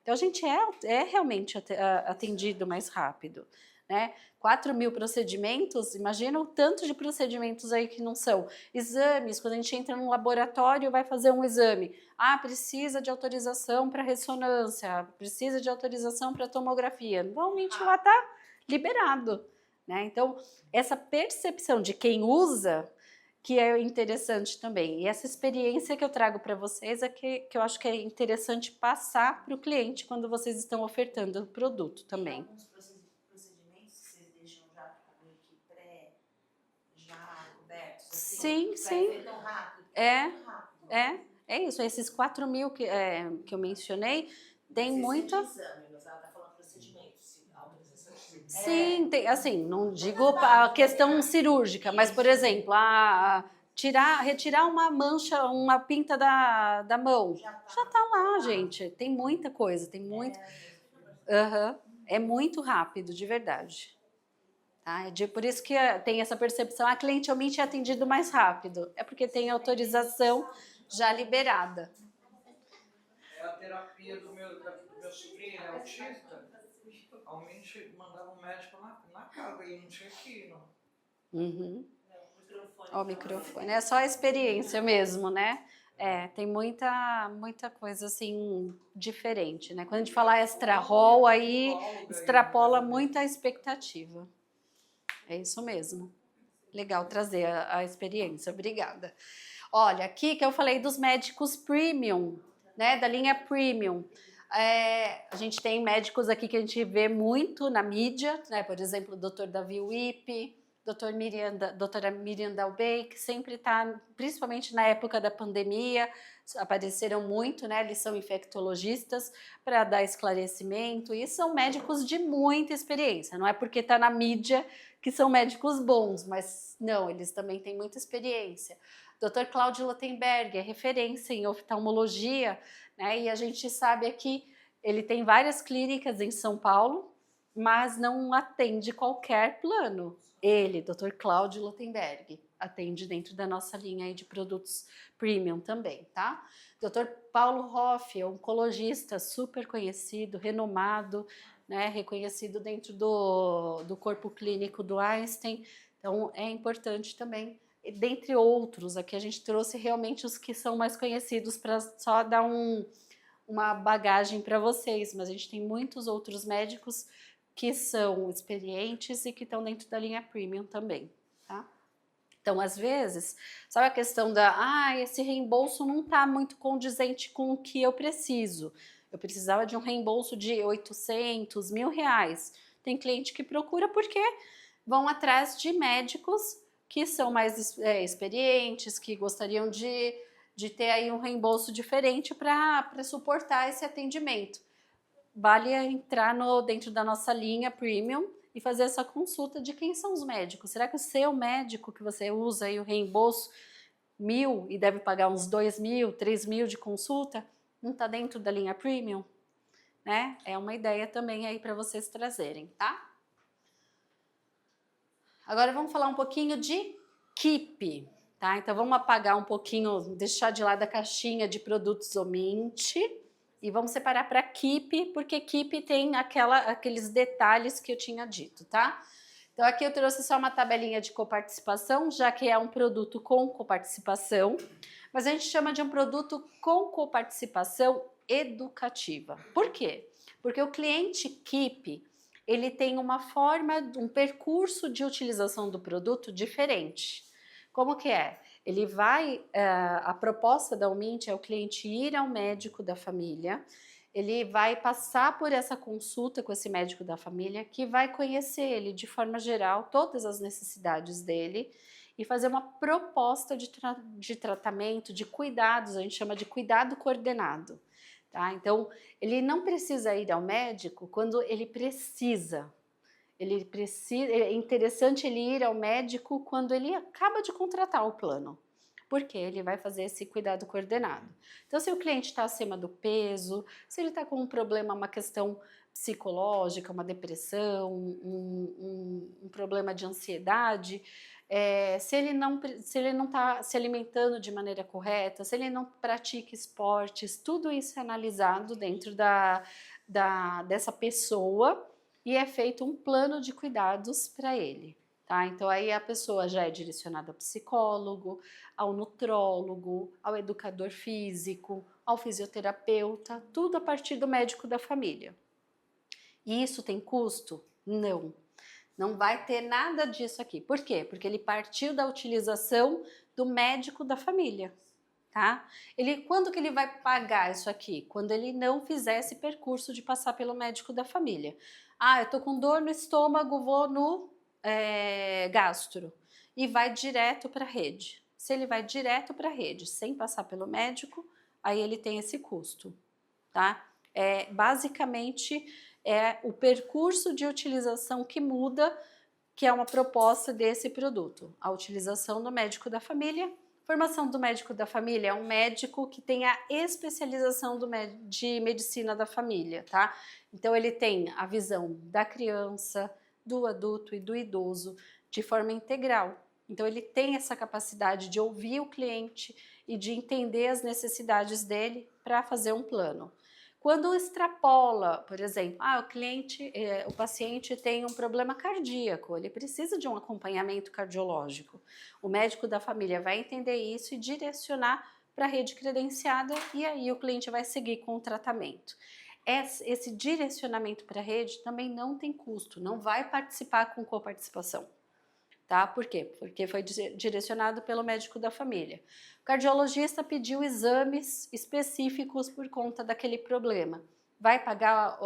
Então a gente é realmente atendido mais rápido, né? 4.000 procedimentos, imagina o tanto de procedimentos aí que não são. Exames, quando a gente entra num laboratório vai fazer um exame. Precisa de autorização para ressonância, precisa de autorização para tomografia. Normalmente lá está liberado, né? Então, essa percepção de quem usa que é interessante também. E essa experiência que eu trago para vocês é que eu acho que é interessante passar para o cliente quando vocês estão ofertando o produto também. Tem alguns procedimentos que vocês deixam já meio que já cobertos? Assim, Sim. Vai ser tão rápido? É isso. Esses 4.000 que eu mencionei, tem muita... Exame, mas ela está falando procedimentos, autorização de Sim, tem, assim, não digo a questão cirúrgica, mas, por exemplo, retirar uma mancha, uma pinta da mão, já tá lá, gente. Tem muita coisa, tem muito. Aham. É muito rápido, de verdade. Tá? Por isso que tem essa percepção, a cliente realmente é atendido mais rápido. É porque tem autorização já liberada. É a terapia do meu sobrinho, ele é autista. Realmente mandava um médico na casa, ele não tinha que ir, não. Uhum. Ó, o microfone. É só a experiência mesmo, né? Tem muita coisa assim diferente, né? Quando a gente fala extra roll, aí extrapola muito a expectativa. É isso mesmo. Legal trazer a experiência, obrigada. Olha, aqui que eu falei dos médicos premium, né? Da linha premium. A gente tem médicos aqui que a gente vê muito na mídia, né? Por exemplo, o Dr. Davi Wippe, doutora Miriam Dalbey, que sempre está, principalmente na época da pandemia, apareceram muito, né? Eles são infectologistas para dar esclarecimento e são médicos de muita experiência. Não é porque está na mídia que são médicos bons, mas não, eles também têm muita experiência. Dr. Cláudio Lotenberg é referência em oftalmologia, né? E a gente sabe aqui, ele tem várias clínicas em São Paulo, mas não atende qualquer plano. Ele, Dr. Cláudio Lotenberg, atende dentro da nossa linha aí de produtos premium também, tá? Dr. Paulo Hoff, oncologista super conhecido, renomado, né, reconhecido dentro do corpo clínico do Einstein, então é importante também, dentre outros, aqui a gente trouxe realmente os que são mais conhecidos para só dar uma bagagem para vocês, mas a gente tem muitos outros médicos que são experientes e que estão dentro da linha premium também, tá? Então, às vezes, sabe a questão esse reembolso não está muito condizente com o que eu preciso. Eu precisava de um reembolso de 800, R$1.000. Tem cliente que procura porque vão atrás de médicos que são mais experientes, que gostariam de ter aí um reembolso diferente para suportar esse atendimento. Vale entrar dentro da nossa linha premium e fazer essa consulta de quem são os médicos. Será que o seu médico que você usa aí o reembolso 1.000 e deve pagar uns 2.000, 3.000 de consulta, não está dentro da linha premium? Né? É uma ideia também aí para vocês trazerem, tá? Agora vamos falar um pouquinho de Keep, tá? Então vamos apagar um pouquinho, deixar de lado a caixinha de produtos Omint e vamos separar para Keep, porque Keep tem aqueles detalhes que eu tinha dito, tá? Então aqui eu trouxe só uma tabelinha de coparticipação, já que é um produto com coparticipação, mas a gente chama de um produto com coparticipação educativa. Por quê? Porque o cliente Keep, ele tem uma forma, um percurso de utilização do produto diferente. Como que é? Ele vai, a proposta da Omint é o cliente ir ao médico da família, ele vai passar por essa consulta com esse médico da família, que vai conhecer ele de forma geral, todas as necessidades dele, e fazer uma proposta de tratamento, de cuidados, a gente chama de cuidado coordenado. Tá? Então, ele não precisa ir ao médico quando ele precisa. É interessante ele ir ao médico quando ele acaba de contratar o plano, porque ele vai fazer esse cuidado coordenado. Então, se o cliente está acima do peso, se ele está com um problema, uma questão psicológica, uma depressão, um problema de ansiedade, se ele não está se alimentando de maneira correta, se ele não pratica esportes, tudo isso é analisado dentro dessa pessoa e é feito um plano de cuidados para ele. Tá? Então aí a pessoa já é direcionada ao psicólogo, ao nutrólogo, ao educador físico, ao fisioterapeuta, tudo a partir do médico da família. E isso tem custo? Não. Não vai ter nada disso aqui. Por quê? Porque ele partiu da utilização do médico da família. Tá? Quando que ele vai pagar isso aqui? Quando ele não fizer esse percurso de passar pelo médico da família. Eu tô com dor no estômago, vou no gastro e vai direto para a rede. Se ele vai direto para a rede, sem passar pelo médico, aí ele tem esse custo, tá? Basicamente, é o percurso de utilização que muda, que é uma proposta desse produto. A utilização do médico da família. Formação do médico da família é um médico que tem a especialização de medicina da família, tá? Então ele tem a visão da criança, do adulto e do idoso de forma integral. Então ele tem essa capacidade de ouvir o cliente e de entender as necessidades dele para fazer um plano. Quando extrapola, por exemplo, o paciente tem um problema cardíaco, ele precisa de um acompanhamento cardiológico. O médico da família vai entender isso e direcionar para a rede credenciada e aí o cliente vai seguir com o tratamento. Esse direcionamento para a rede também não tem custo, não vai participar com coparticipação. Tá? Por quê? Porque foi direcionado pelo médico da família. O cardiologista pediu exames específicos por conta daquele problema. Vai pagar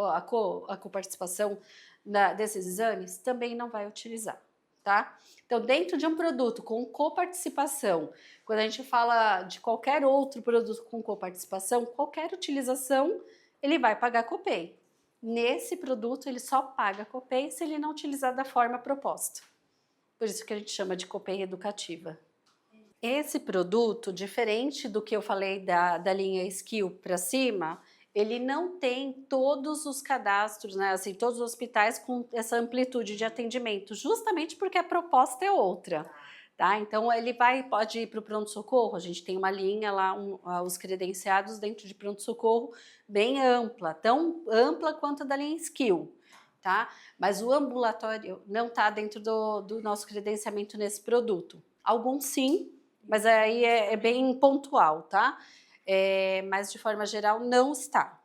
a coparticipação desses exames? Também não vai utilizar. Tá? Então, dentro de um produto com coparticipação, quando a gente fala de qualquer outro produto com coparticipação, qualquer utilização, ele vai pagar copay. Nesse produto, ele só paga copay se ele não utilizar da forma proposta. Por isso que a gente chama de copay educativa. Esse produto, diferente do que eu falei da linha Skill para cima, ele não tem todos os cadastros, né, assim, todos os hospitais com essa amplitude de atendimento, justamente porque a proposta é outra. Tá? Então ele pode ir para o pronto-socorro, a gente tem uma linha lá, os credenciados dentro de pronto-socorro bem ampla, tão ampla quanto a da linha Skill. Tá? Mas o ambulatório não está dentro do nosso credenciamento nesse produto. Alguns sim, mas aí é bem pontual, tá? Mas de forma geral não está,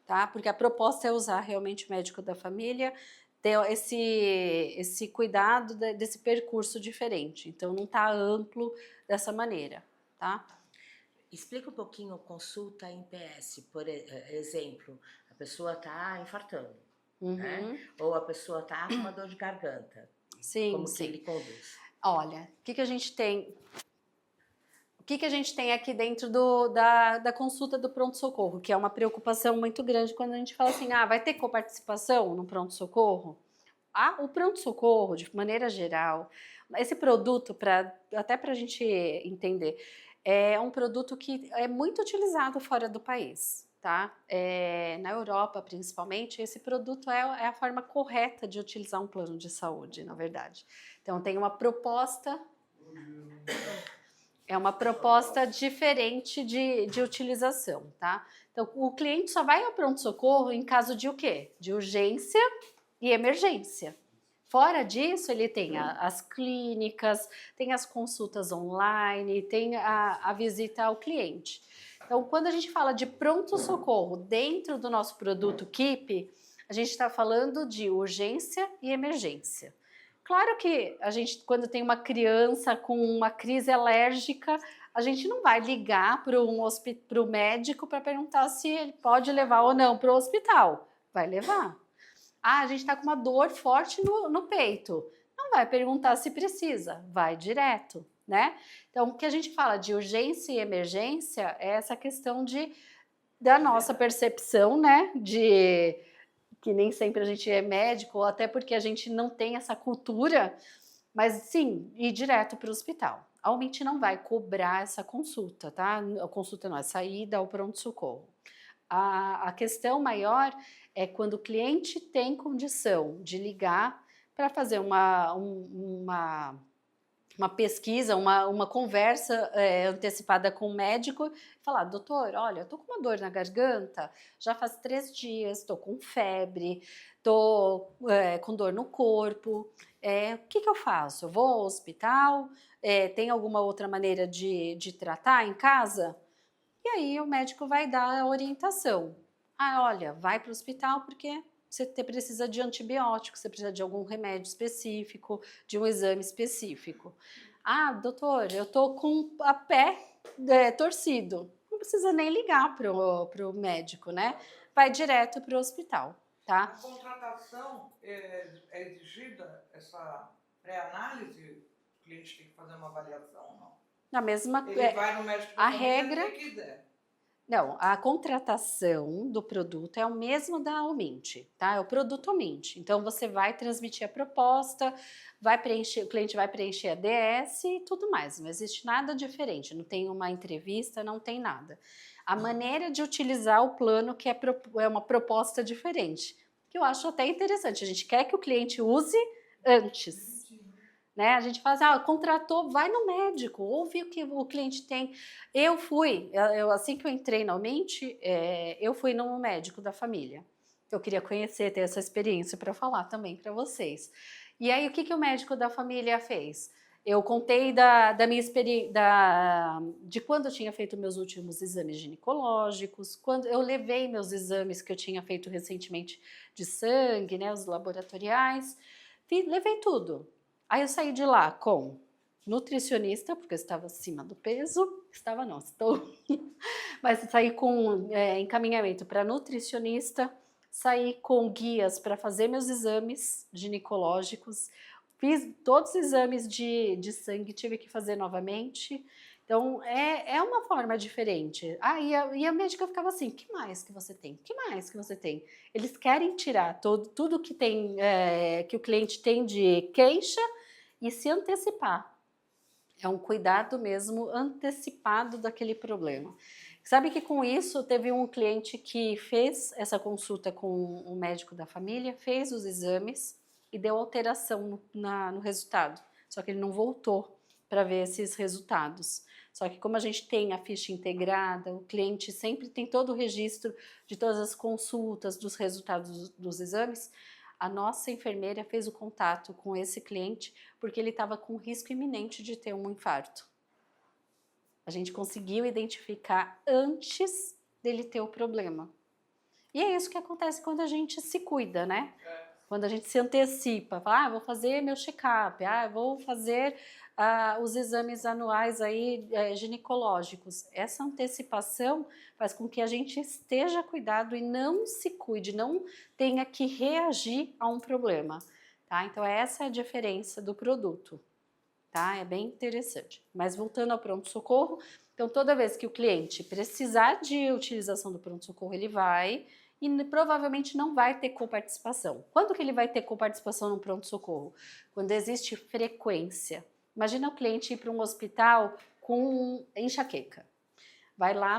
tá? Porque a proposta é usar realmente o médico da família, ter esse cuidado desse percurso diferente. Então não está amplo dessa maneira, tá? Explica um pouquinho consulta em PS, por exemplo, a pessoa está infartando. Né? Ou a pessoa está com uma dor de garganta. Sim, como sim. que ele conduz? Olha, o que a gente tem? O que a gente tem aqui dentro da consulta do pronto-socorro, que é uma preocupação muito grande quando a gente fala assim, vai ter coparticipação no pronto-socorro? O pronto-socorro, de maneira geral, esse produto, até para a gente entender, é um produto que é muito utilizado fora do país. Tá? Na Europa, principalmente, esse produto é a forma correta de utilizar um plano de saúde, na verdade. Então, tem uma proposta... É uma proposta diferente de utilização, tá? Então, o cliente só vai ao pronto-socorro em caso de o quê? De urgência e emergência. Fora disso, ele tem as clínicas, tem as consultas online, tem a visita ao cliente. Então, quando a gente fala de pronto-socorro dentro do nosso produto Keep, a gente está falando de urgência e emergência. Claro que a gente, quando tem uma criança com uma crise alérgica, a gente não vai ligar para o médico para perguntar se ele pode levar ou não para o hospital. Vai levar. A gente está com uma dor forte no peito. Não vai perguntar se precisa, vai direto. Né? Então, o que a gente fala de urgência e emergência é essa questão da nossa percepção, né? De que nem sempre a gente é médico, ou até porque a gente não tem essa cultura, mas sim, ir direto para o hospital. A UMIT não vai cobrar essa consulta, tá? A consulta não, é saída ao pronto-socorro. A questão maior é quando o cliente tem condição de ligar para fazer uma pesquisa, uma conversa antecipada com o médico e falar, doutor, olha, eu tô com uma dor na garganta, já faz 3 dias, tô com febre, tô com dor no corpo, o que eu faço? Eu vou ao hospital? Tem alguma outra maneira de tratar em casa? E aí o médico vai dar a orientação. Olha, vai para o hospital porque você precisa de antibiótico, você precisa de algum remédio específico, de um exame específico. Doutor, eu tô com a pé torcido. Não precisa nem ligar pro médico, né? Vai direto para o hospital, Na tá? contratação é exigida essa pré-análise? O cliente tem que fazer uma avaliação ou não? Na mesma... Ele vai no médico da família regra... que quiser. Não, a contratação do produto é o mesmo da Omint, tá? É o produto Omint. Então você vai transmitir a proposta, vai preencher, o cliente vai preencher a DS e tudo mais. Não existe nada diferente, não tem uma entrevista, não tem nada. A maneira de utilizar o plano que é uma proposta diferente, que eu acho até interessante. A gente quer que o cliente use antes. Né? A gente faz, contratou, vai no médico, ouve o que o cliente tem. Eu assim que eu entrei na Omint, eu fui no médico da família. Eu queria conhecer, ter essa experiência para falar também para vocês. E aí, o que o médico da família fez? Eu contei da minha experiência, de quando eu tinha feito meus últimos exames ginecológicos, quando eu levei meus exames que eu tinha feito recentemente de sangue, né, os laboratoriais, levei tudo. Aí eu saí de lá com nutricionista, porque eu estava acima do peso, estou, mas saí com encaminhamento para nutricionista, saí com guias para fazer meus exames ginecológicos, fiz todos os exames de sangue, tive que fazer novamente. Então, é uma forma diferente. E a médica ficava assim, o que mais que você tem? O que mais que você tem? Eles querem tirar tudo que tem, que o cliente tem de queixa e se antecipar. É um cuidado mesmo antecipado daquele problema. Sabe que com isso teve um cliente que fez essa consulta com o médico da família, fez os exames e deu alteração no resultado. Só que ele não voltou para ver esses resultados. Só que como a gente tem a ficha integrada, o cliente sempre tem todo o registro de todas as consultas, dos resultados dos exames, a nossa enfermeira fez o contato com esse cliente porque ele estava com risco iminente de ter um infarto. A gente conseguiu identificar antes dele ter o problema. E é isso que acontece quando a gente se cuida, né? Quando a gente se antecipa, fala, vou fazer meu check-up, vou fazer os exames anuais aí, ginecológicos. Essa antecipação faz com que a gente esteja cuidado e não se cuide, não tenha que reagir a um problema, tá? Então essa é a diferença do produto, tá? É bem interessante. Mas voltando ao pronto-socorro, então toda vez que o cliente precisar de utilização do pronto-socorro, ele vai e provavelmente não vai ter coparticipação. Quando que ele vai ter coparticipação no pronto-socorro? Quando existe frequência. Imagina o cliente ir para um hospital com enxaqueca. Vai lá,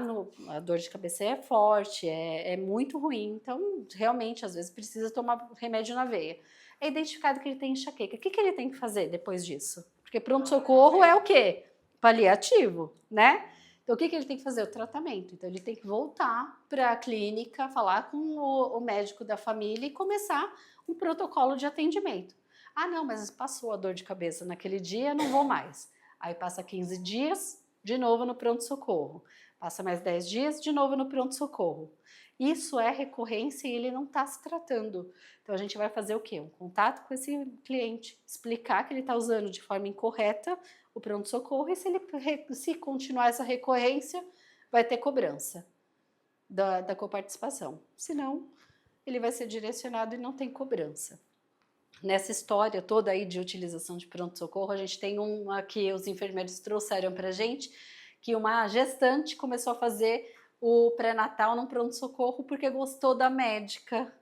a dor de cabeça é forte, é muito ruim, então realmente às vezes precisa tomar remédio na veia. É identificado que ele tem enxaqueca. O que ele tem que fazer depois disso? Porque pronto-socorro é o quê? Paliativo, né? Então, o que ele tem que fazer? O tratamento. Então, ele tem que voltar para a clínica, falar com o médico da família e começar um protocolo de atendimento. Não, mas passou a dor de cabeça naquele dia, não vou mais. Aí passa 15 dias, de novo no pronto-socorro. Passa mais 10 dias, de novo no pronto-socorro. Isso é recorrência e ele não está se tratando. Então, a gente vai fazer o quê? Um contato com esse cliente, explicar que ele está usando de forma incorreta o pronto-socorro e se continuar essa recorrência, vai ter cobrança da coparticipação. Senão, ele vai ser direcionado e não tem cobrança. Nessa história toda aí de utilização de pronto-socorro, a gente tem que os enfermeiros trouxeram para a gente, que uma gestante começou a fazer o pré-natal num pronto-socorro porque gostou da médica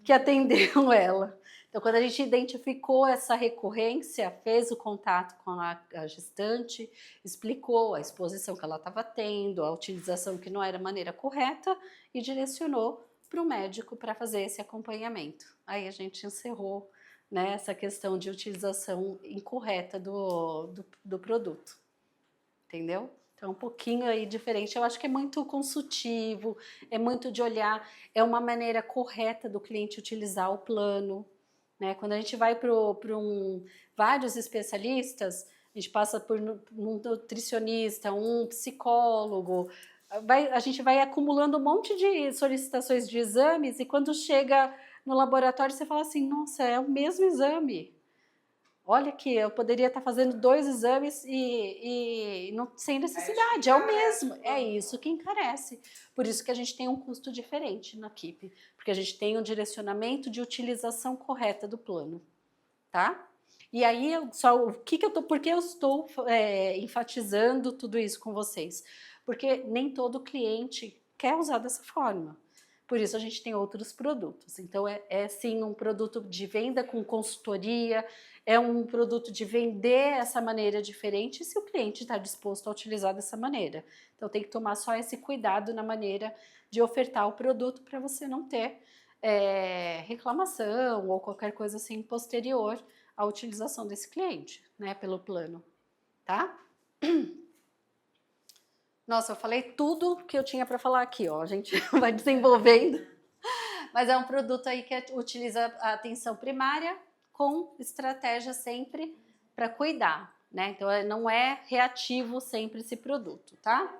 que atendeu ela. Então, quando a gente identificou essa recorrência, fez o contato com a gestante, explicou a exposição que ela estava tendo, a utilização que não era a maneira correta e direcionou para o médico para fazer esse acompanhamento. Aí a gente encerrou, né, essa questão de utilização incorreta do produto. Entendeu? Então, um pouquinho aí diferente. Eu acho que é muito consultivo, é muito de olhar, é uma maneira correta do cliente utilizar o plano. Né? Quando a gente vai para vários especialistas, a gente passa por um nutricionista, um psicólogo, a gente vai acumulando um monte de solicitações de exames e quando chega no laboratório você fala assim, nossa, é o mesmo exame. Olha aqui, eu poderia estar fazendo 2 exames e não, sem necessidade, é o mesmo. É isso que encarece. Por isso que a gente tem um custo diferente na equipe, porque a gente tem um direcionamento de utilização correta do plano, tá? E aí, por que eu estou enfatizando tudo isso com vocês? Porque nem todo cliente quer usar dessa forma. Por isso a gente tem outros produtos. Então é sim um produto de venda com consultoria, é um produto de vender essa maneira diferente se o cliente está disposto a utilizar dessa maneira. Então tem que tomar só esse cuidado na maneira de ofertar o produto para você não ter reclamação ou qualquer coisa assim posterior à utilização desse cliente, né, pelo plano, tá? Nossa, eu falei tudo que eu tinha para falar aqui, ó. A gente vai desenvolvendo. Mas é um produto aí que utiliza a atenção primária com estratégia sempre para cuidar, né? Então não é reativo sempre esse produto, tá?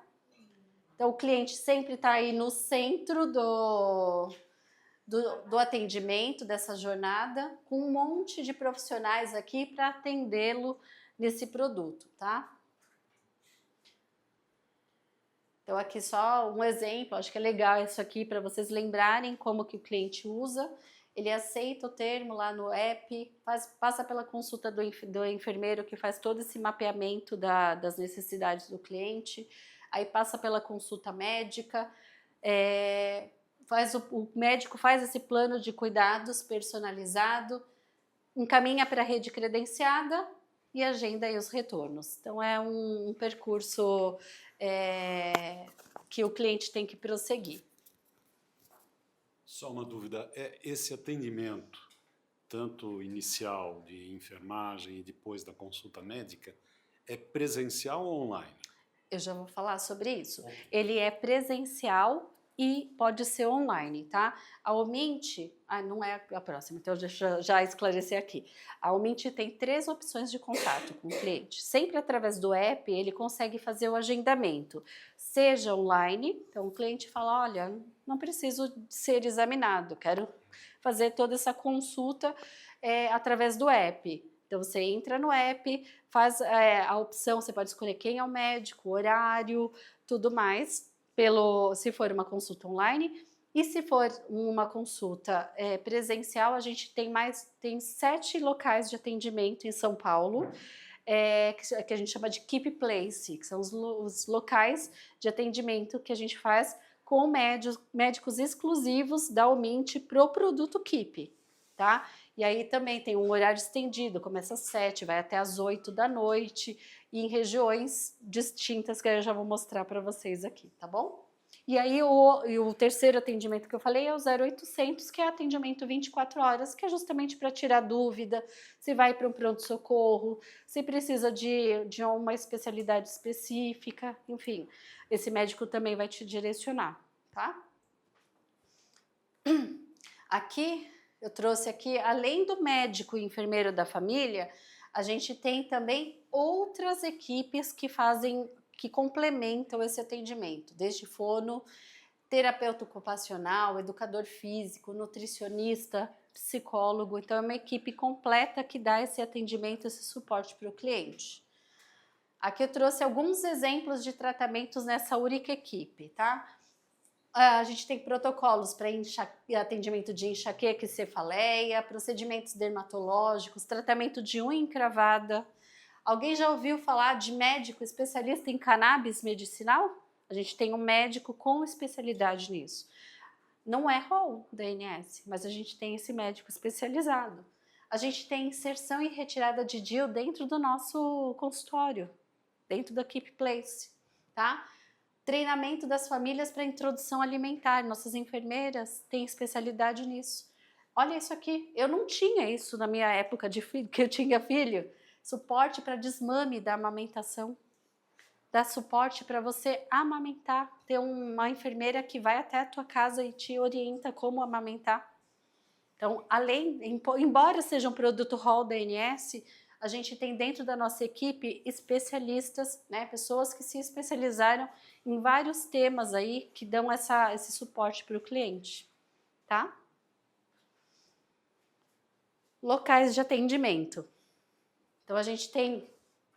Então o cliente sempre está aí no centro do atendimento, dessa jornada, com um monte de profissionais aqui para atendê-lo nesse produto, tá? Então aqui só um exemplo, acho que é legal isso aqui para vocês lembrarem como que o cliente usa. Ele aceita o termo lá no app, passa pela consulta do enfermeiro que faz todo esse mapeamento das necessidades do cliente, aí passa pela consulta médica, o médico faz esse plano de cuidados personalizado, encaminha para a rede credenciada e agenda aí os retornos. Então é um percurso que o cliente tem que prosseguir. Só uma dúvida, esse atendimento, tanto inicial de enfermagem e depois da consulta médica, é presencial ou online? Eu já vou falar sobre isso. Ele é presencial e pode ser online, tá? A Omint, não é a próxima, então deixa eu já esclarecer aqui. A Omint tem 3 opções de contato com o cliente. Sempre através do app ele consegue fazer o agendamento, seja online, então o cliente fala, olha, não preciso ser examinado, quero fazer toda essa consulta através do app. Então você entra no app, faz a opção, você pode escolher quem é o médico, horário, tudo mais, se for uma consulta online. E se for uma consulta presencial, a gente tem 7 locais de atendimento em São Paulo, que a gente chama de Keep Place, que são os locais de atendimento que a gente faz com médicos exclusivos da Omint pro produto Keep, tá? E aí também tem um horário estendido, começa às 7, vai até às 8 da noite, e em regiões distintas que eu já vou mostrar para vocês aqui, tá bom? E aí o terceiro atendimento que eu falei é o 0800, que é atendimento 24 horas, que é justamente para tirar dúvida, se vai para um pronto-socorro, se precisa de uma especialidade específica, enfim, esse médico também vai te direcionar, tá? Aqui, eu trouxe aqui, além do médico e enfermeiro da família, a gente tem também outras equipes que complementam esse atendimento, desde fono, terapeuta ocupacional, educador físico, nutricionista, psicólogo. Então é uma equipe completa que dá esse atendimento, esse suporte para o cliente. Aqui eu trouxe alguns exemplos de tratamentos nessa única equipe, tá? A gente tem protocolos para atendimento de enxaqueca e cefaleia, procedimentos dermatológicos, tratamento de unha encravada. Alguém já ouviu falar de médico especialista em cannabis medicinal? A gente tem um médico com especialidade nisso. Não é rol da ANS, mas a gente tem esse médico especializado. A gente tem inserção e retirada de DIU dentro do nosso consultório, dentro da Keep Place, tá? Treinamento das famílias para introdução alimentar. Nossas enfermeiras têm especialidade nisso. Olha isso aqui, eu não tinha isso na minha época que eu tinha filho. Suporte para desmame da amamentação. Dá suporte para você amamentar. Ter uma enfermeira que vai até a tua casa e te orienta como amamentar. Então, embora seja um produto rol da ANS, a gente tem dentro da nossa equipe especialistas, né, pessoas que se especializaram em vários temas aí que dão esse suporte para o cliente, tá? Locais de atendimento. Então a gente tem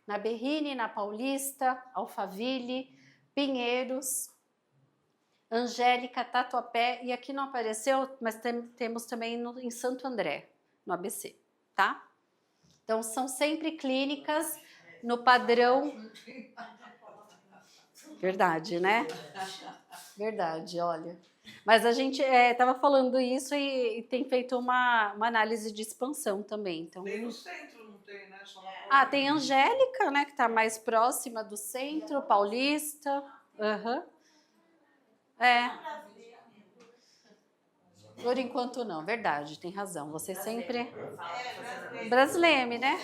na Berrini, na Paulista, Alphaville, Pinheiros, Angélica, Tatuapé, e aqui não apareceu, mas temos também em Santo André, no ABC, tá? Então, são sempre clínicas no padrão... Verdade, né? Verdade, olha. Mas a gente estava falando isso e tem feito uma análise de expansão também. Então, Nem no centro não tem, né? Só na tem Angélica, né, que está mais próxima do centro, Paulista. Aham. Por enquanto não, verdade, tem razão. Você sempre... Brasileiro, né?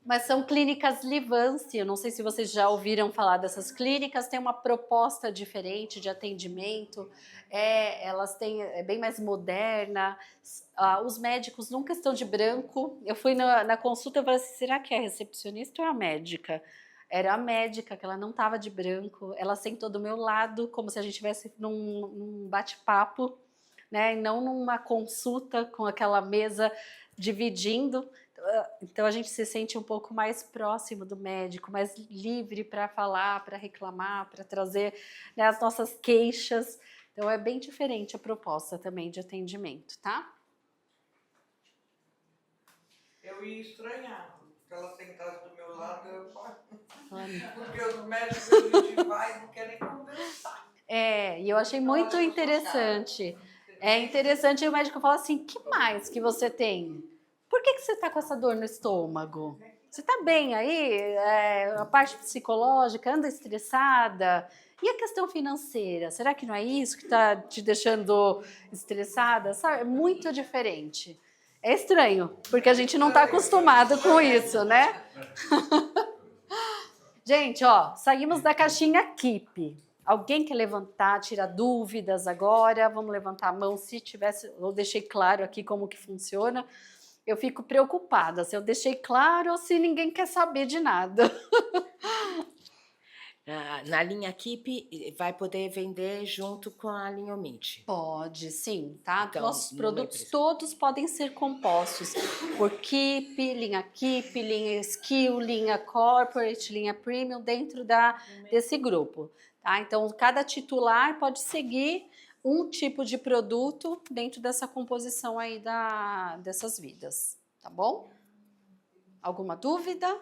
Mas são clínicas Livance, eu não sei se vocês já ouviram falar dessas clínicas, tem uma proposta diferente de atendimento, elas têm, é bem mais moderna, os médicos nunca estão de branco. Eu fui na consulta e falei assim, será que é a recepcionista ou a médica? Era a médica, que ela não estava de branco, ela sentou do meu lado, como se a gente estivesse num bate-papo, né? E não numa consulta com aquela mesa dividindo. Então a gente se sente um pouco mais próximo do médico, mais livre para falar, para reclamar, para trazer, né, as nossas queixas. Então é bem diferente a proposta também de atendimento, tá? Eu ia estranhar, porque ela sentasse do meu lado, porque os médicos a gente vai e não querem conversar. E eu achei muito interessante. É interessante, e o médico fala assim, que mais que você tem? Por que você está com essa dor no estômago? Você está bem aí? A parte psicológica, anda estressada? E a questão financeira? Será que não é isso que está te deixando estressada? Sabe? É muito diferente. É estranho, porque a gente não está acostumado com isso, né? Gente, ó, saímos da caixinha Keep. Alguém quer levantar, tirar dúvidas agora? Vamos levantar a mão se tivesse... Eu deixei claro aqui como que funciona. Eu fico preocupada se eu deixei claro ou se ninguém quer saber de nada. Na linha Keep vai poder vender junto com a linha Omint? Pode, sim, tá? Então, Nossos não é produtos preciso. todos podem ser compostos por Keep, linha Skill, linha Corporate, linha Premium, dentro desse grupo, tá? Então, cada titular pode seguir um tipo de produto dentro dessa composição aí dessas vidas, tá bom? Alguma dúvida?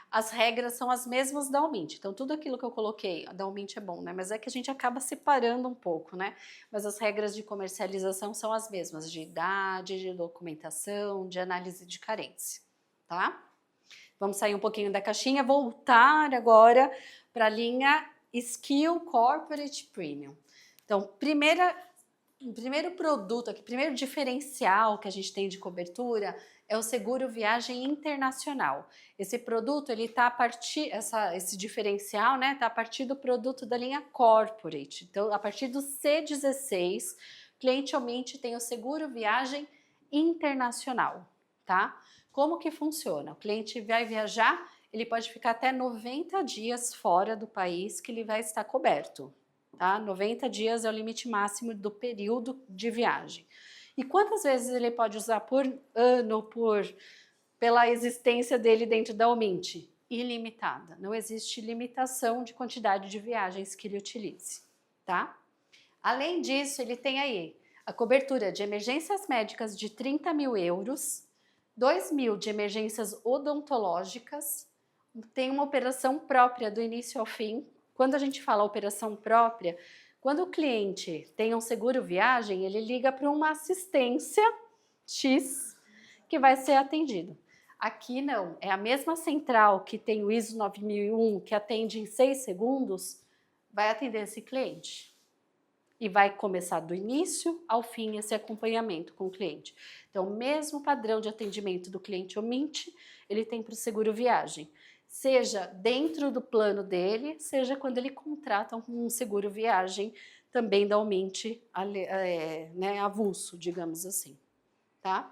As regras são as mesmas da Omint, então tudo aquilo que eu coloquei, a da Omint é bom, né? Mas é que a gente acaba separando um pouco, né? Mas as regras de comercialização são as mesmas, de idade, de documentação, de análise de carência, tá? Vamos sair um pouquinho da caixinha, voltar agora para a linha Skill Corporate Premium. Então, primeiro produto aqui, primeiro diferencial que a gente tem de cobertura é o seguro viagem internacional. Esse produto, ele tá a partir, esse diferencial, né, tá a partir do produto da linha Corporate. Então, a partir do C16, cliente Omint tem o seguro viagem internacional, tá? Como que funciona? O cliente vai viajar, ele pode ficar até 90 dias fora do país que ele vai estar coberto. Tá? 90 dias é o limite máximo do período de viagem. E quantas vezes ele pode usar por ano, pela existência dele dentro da Omint? Ilimitada. Não existe limitação de quantidade de viagens que ele utilize, tá? Além disso, ele tem aí a cobertura de emergências médicas de 30 mil euros, 2 mil de emergências odontológicas, tem uma operação própria do início ao fim. Quando a gente fala operação própria, quando o cliente tem um seguro viagem, ele liga para uma assistência X que vai ser atendido. Aqui não, é a mesma central que tem o ISO 9001, que atende em 6 segundos, vai atender esse cliente. E vai começar do início ao fim esse acompanhamento com o cliente. Então, o mesmo padrão de atendimento do cliente Omint, ele tem para o seguro viagem. Seja dentro do plano dele, seja quando ele contrata um seguro viagem também da Omint, né, avulso, digamos assim, tá?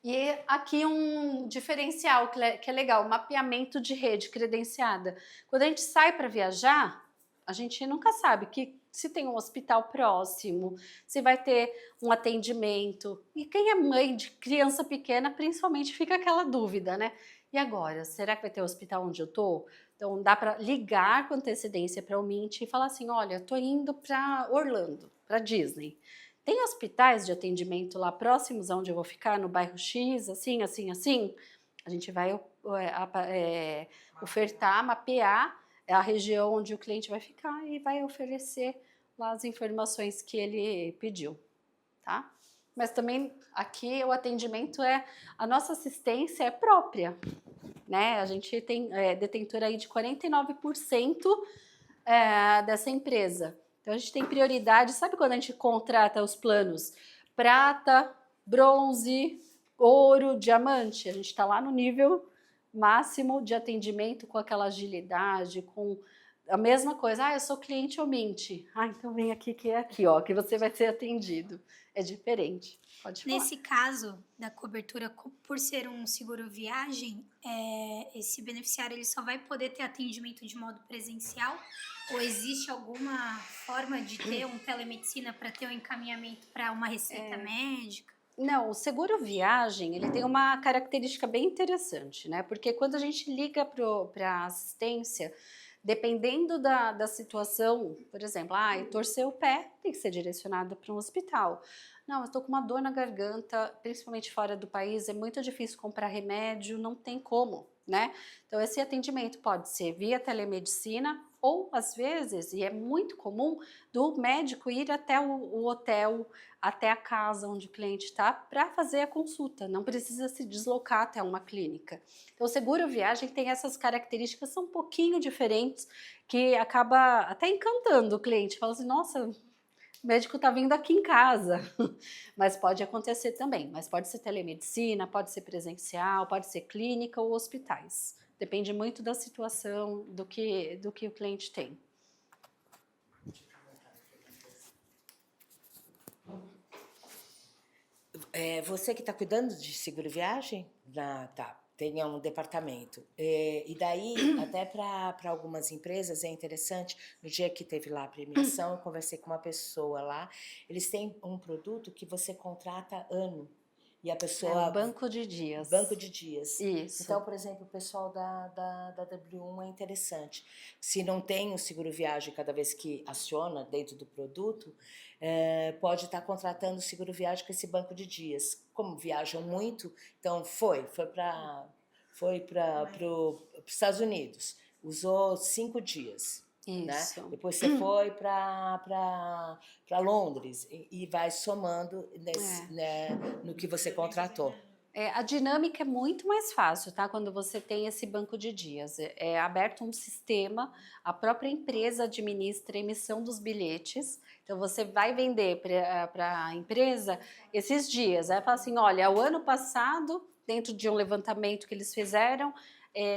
E aqui um diferencial que é legal, mapeamento de rede credenciada. Quando a gente sai para viajar, a gente nunca sabe se tem um hospital próximo, se vai ter um atendimento. E quem é mãe de criança pequena, principalmente, fica aquela dúvida, né? E agora, será que vai ter hospital onde eu tô? Então, dá para ligar com antecedência para o Omint e falar assim, olha, eu tô indo para Orlando, para Disney. Tem hospitais de atendimento lá próximos aonde eu vou ficar, no bairro X, assim, assim, assim? A gente vai ofertar, mapear é a região onde o cliente vai ficar e vai oferecer lá as informações que ele pediu, tá? Mas também aqui o atendimento a nossa assistência é própria, né? A gente tem detentora aí de 49% dessa empresa. Então a gente tem prioridade, sabe quando a gente contrata os planos prata, bronze, ouro, diamante? A gente está lá no nível máximo de atendimento com aquela agilidade, com a mesma coisa. Eu sou cliente Omint. Então vem aqui que é aqui, ó, que você vai ser atendido. É diferente. Pode falar. Nesse caso da cobertura, por ser um seguro viagem, esse beneficiário ele só vai poder ter atendimento de modo presencial? Ou existe alguma forma de ter um telemedicina para ter um encaminhamento para uma receita médica? Não, o seguro viagem, ele tem uma característica bem interessante, né? Porque quando a gente liga para assistência, dependendo da situação, por exemplo, torceu o pé, tem que ser direcionado para um hospital. Não, eu estou com uma dor na garganta, principalmente fora do país, é muito difícil comprar remédio, não tem como, né? Então, esse atendimento pode ser via telemedicina ou, às vezes, e é muito comum, do médico ir até o hotel, até a casa onde o cliente está, para fazer a consulta, não precisa se deslocar até uma clínica. Então, o seguro viagem tem essas características, são um pouquinho diferentes, que acaba até encantando o cliente, fala assim, nossa, o médico está vindo aqui em casa, mas pode acontecer também, mas pode ser telemedicina, pode ser presencial, pode ser clínica ou hospitais. Depende muito da situação, do que o cliente tem. Você que está cuidando de seguro viagem? Tá, tem um departamento. E daí, até para algumas empresas é interessante, no dia que teve lá a premiação, eu conversei com uma pessoa lá, eles têm um produto que você contrata ano. E a pessoa... banco de dias. Banco de dias. Isso. Então, por exemplo, o pessoal da W1 é interessante. Se não tem o seguro viagem cada vez que aciona dentro do produto, pode estar contratando o seguro viagem com esse banco de dias. Como viajam muito, então foi para os Estados Unidos. Usou 5 dias. Isso. Né? Depois você foi para Londres e vai somando no que você contratou. A dinâmica é muito mais fácil, tá? Quando você tem esse banco de dias. É aberto um sistema, a própria empresa administra a emissão dos bilhetes. Então, você vai vender para a empresa esses dias. Aí fala assim, olha, o ano passado, dentro de um levantamento que eles fizeram,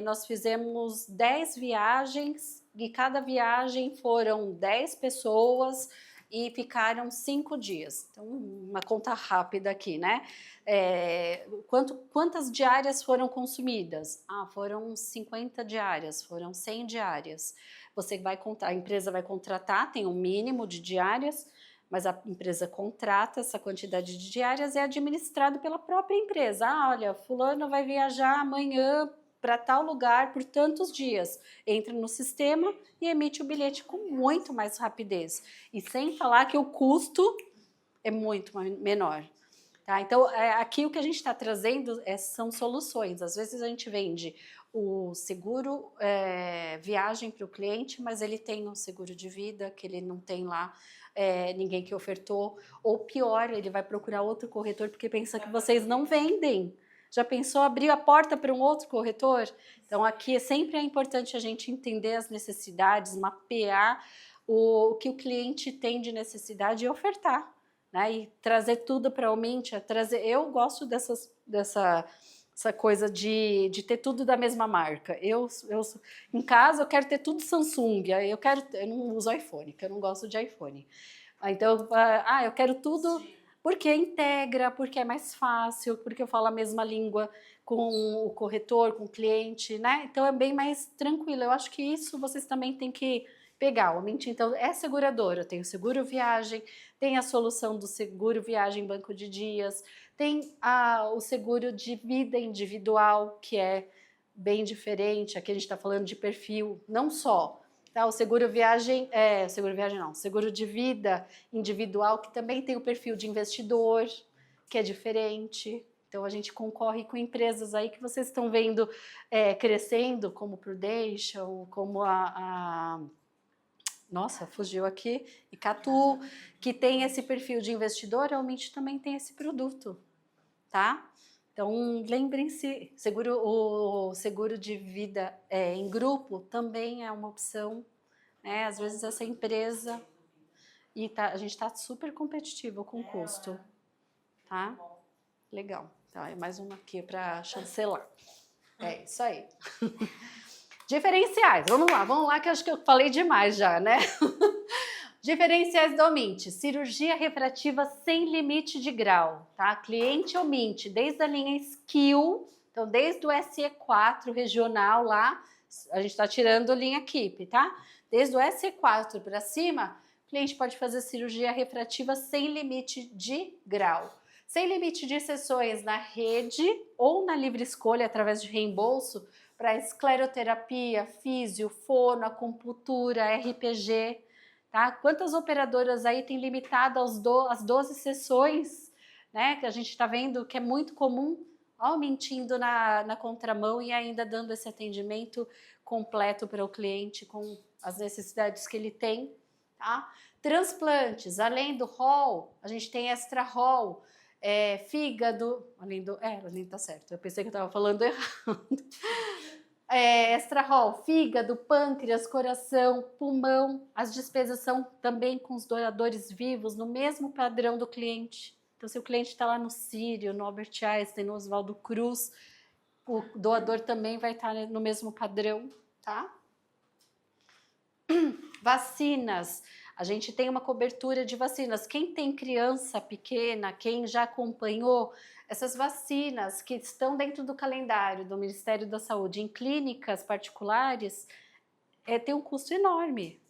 nós fizemos 10 viagens e cada viagem foram 10 pessoas e ficaram 5 dias. Então, uma conta rápida aqui, né? Quantas diárias foram consumidas? Foram 50 diárias, foram 100 diárias. A empresa vai contratar, tem um mínimo de diárias, mas a empresa contrata essa quantidade de diárias e é administrado pela própria empresa. Olha, fulano vai viajar amanhã para tal lugar por tantos dias. Entra no sistema e emite o bilhete com muito mais rapidez. E sem falar que o custo é muito menor. Tá? Então, aqui o que a gente está trazendo são soluções. Às vezes a gente vende o seguro viagem para o cliente, mas ele tem um seguro de vida que ele não tem lá ninguém que ofertou. Ou pior, ele vai procurar outro corretor porque pensa que vocês não vendem. Já pensou abrir a porta para um outro corretor? Então, aqui sempre é importante a gente entender as necessidades, mapear o que o cliente tem de necessidade e ofertar, né? E trazer tudo para o Omint. Eu gosto dessa coisa de ter tudo da mesma marca. Em casa, eu quero ter tudo Samsung. Eu não uso iPhone, porque eu não gosto de iPhone. Então, eu quero tudo... Porque integra, porque é mais fácil, porque eu falo a mesma língua com o corretor, com o cliente, né? Então é bem mais tranquilo. Eu acho que isso vocês também têm que pegar. O Omint, então, é seguradora. Tem o seguro viagem, tem a solução do seguro viagem banco de dias, tem o seguro de vida individual, que é bem diferente. Aqui a gente está falando de perfil, não só... Tá, o seguro de vida individual, que também tem o perfil de investidor, que é diferente, Então a gente concorre com empresas aí que vocês estão vendo crescendo, como Prudential, como nossa, fugiu aqui, Icatu, que tem esse perfil de investidor, a Mint também tem esse produto, tá? Então, lembrem-se, o seguro de vida em grupo também é uma opção, né? Às vezes essa empresa, e a gente está super competitivo com o custo, tá? Legal. Então, é mais uma aqui para chancelar. É isso aí. Diferenciais, vamos lá, que eu acho que eu falei demais já, né? Diferenciais do Mint, cirurgia refrativa sem limite de grau, tá? Cliente Mint, desde a linha Skill, então desde o SE4 regional lá, a gente tá tirando linha Keep, tá? Desde o SE4 para cima, o cliente pode fazer cirurgia refrativa sem limite de grau. Sem limite de sessões na rede ou na livre escolha através de reembolso para escleroterapia, físio, fono, acupuntura, RPG, tá? Quantas operadoras aí têm limitado às 12 sessões, né? Que a gente está vendo que é muito comum, mentindo na contramão e ainda dando esse atendimento completo para o cliente com as necessidades que ele tem, tá? Transplantes, além do hall, a gente tem extra hall, fígado, além tá certo, eu pensei que eu estava falando errado. Extra hall, fígado, pâncreas, coração, pulmão, as despesas são também com os doadores vivos, no mesmo padrão do cliente. Então, se o cliente está lá no Sírio, no Albert Einstein, no Oswaldo Cruz, o doador também vai estar no mesmo padrão, tá? Vacinas. A gente tem uma cobertura de vacinas. Quem tem criança pequena, quem já acompanhou essas vacinas que estão dentro do calendário do Ministério da Saúde em clínicas particulares, tem um custo enorme,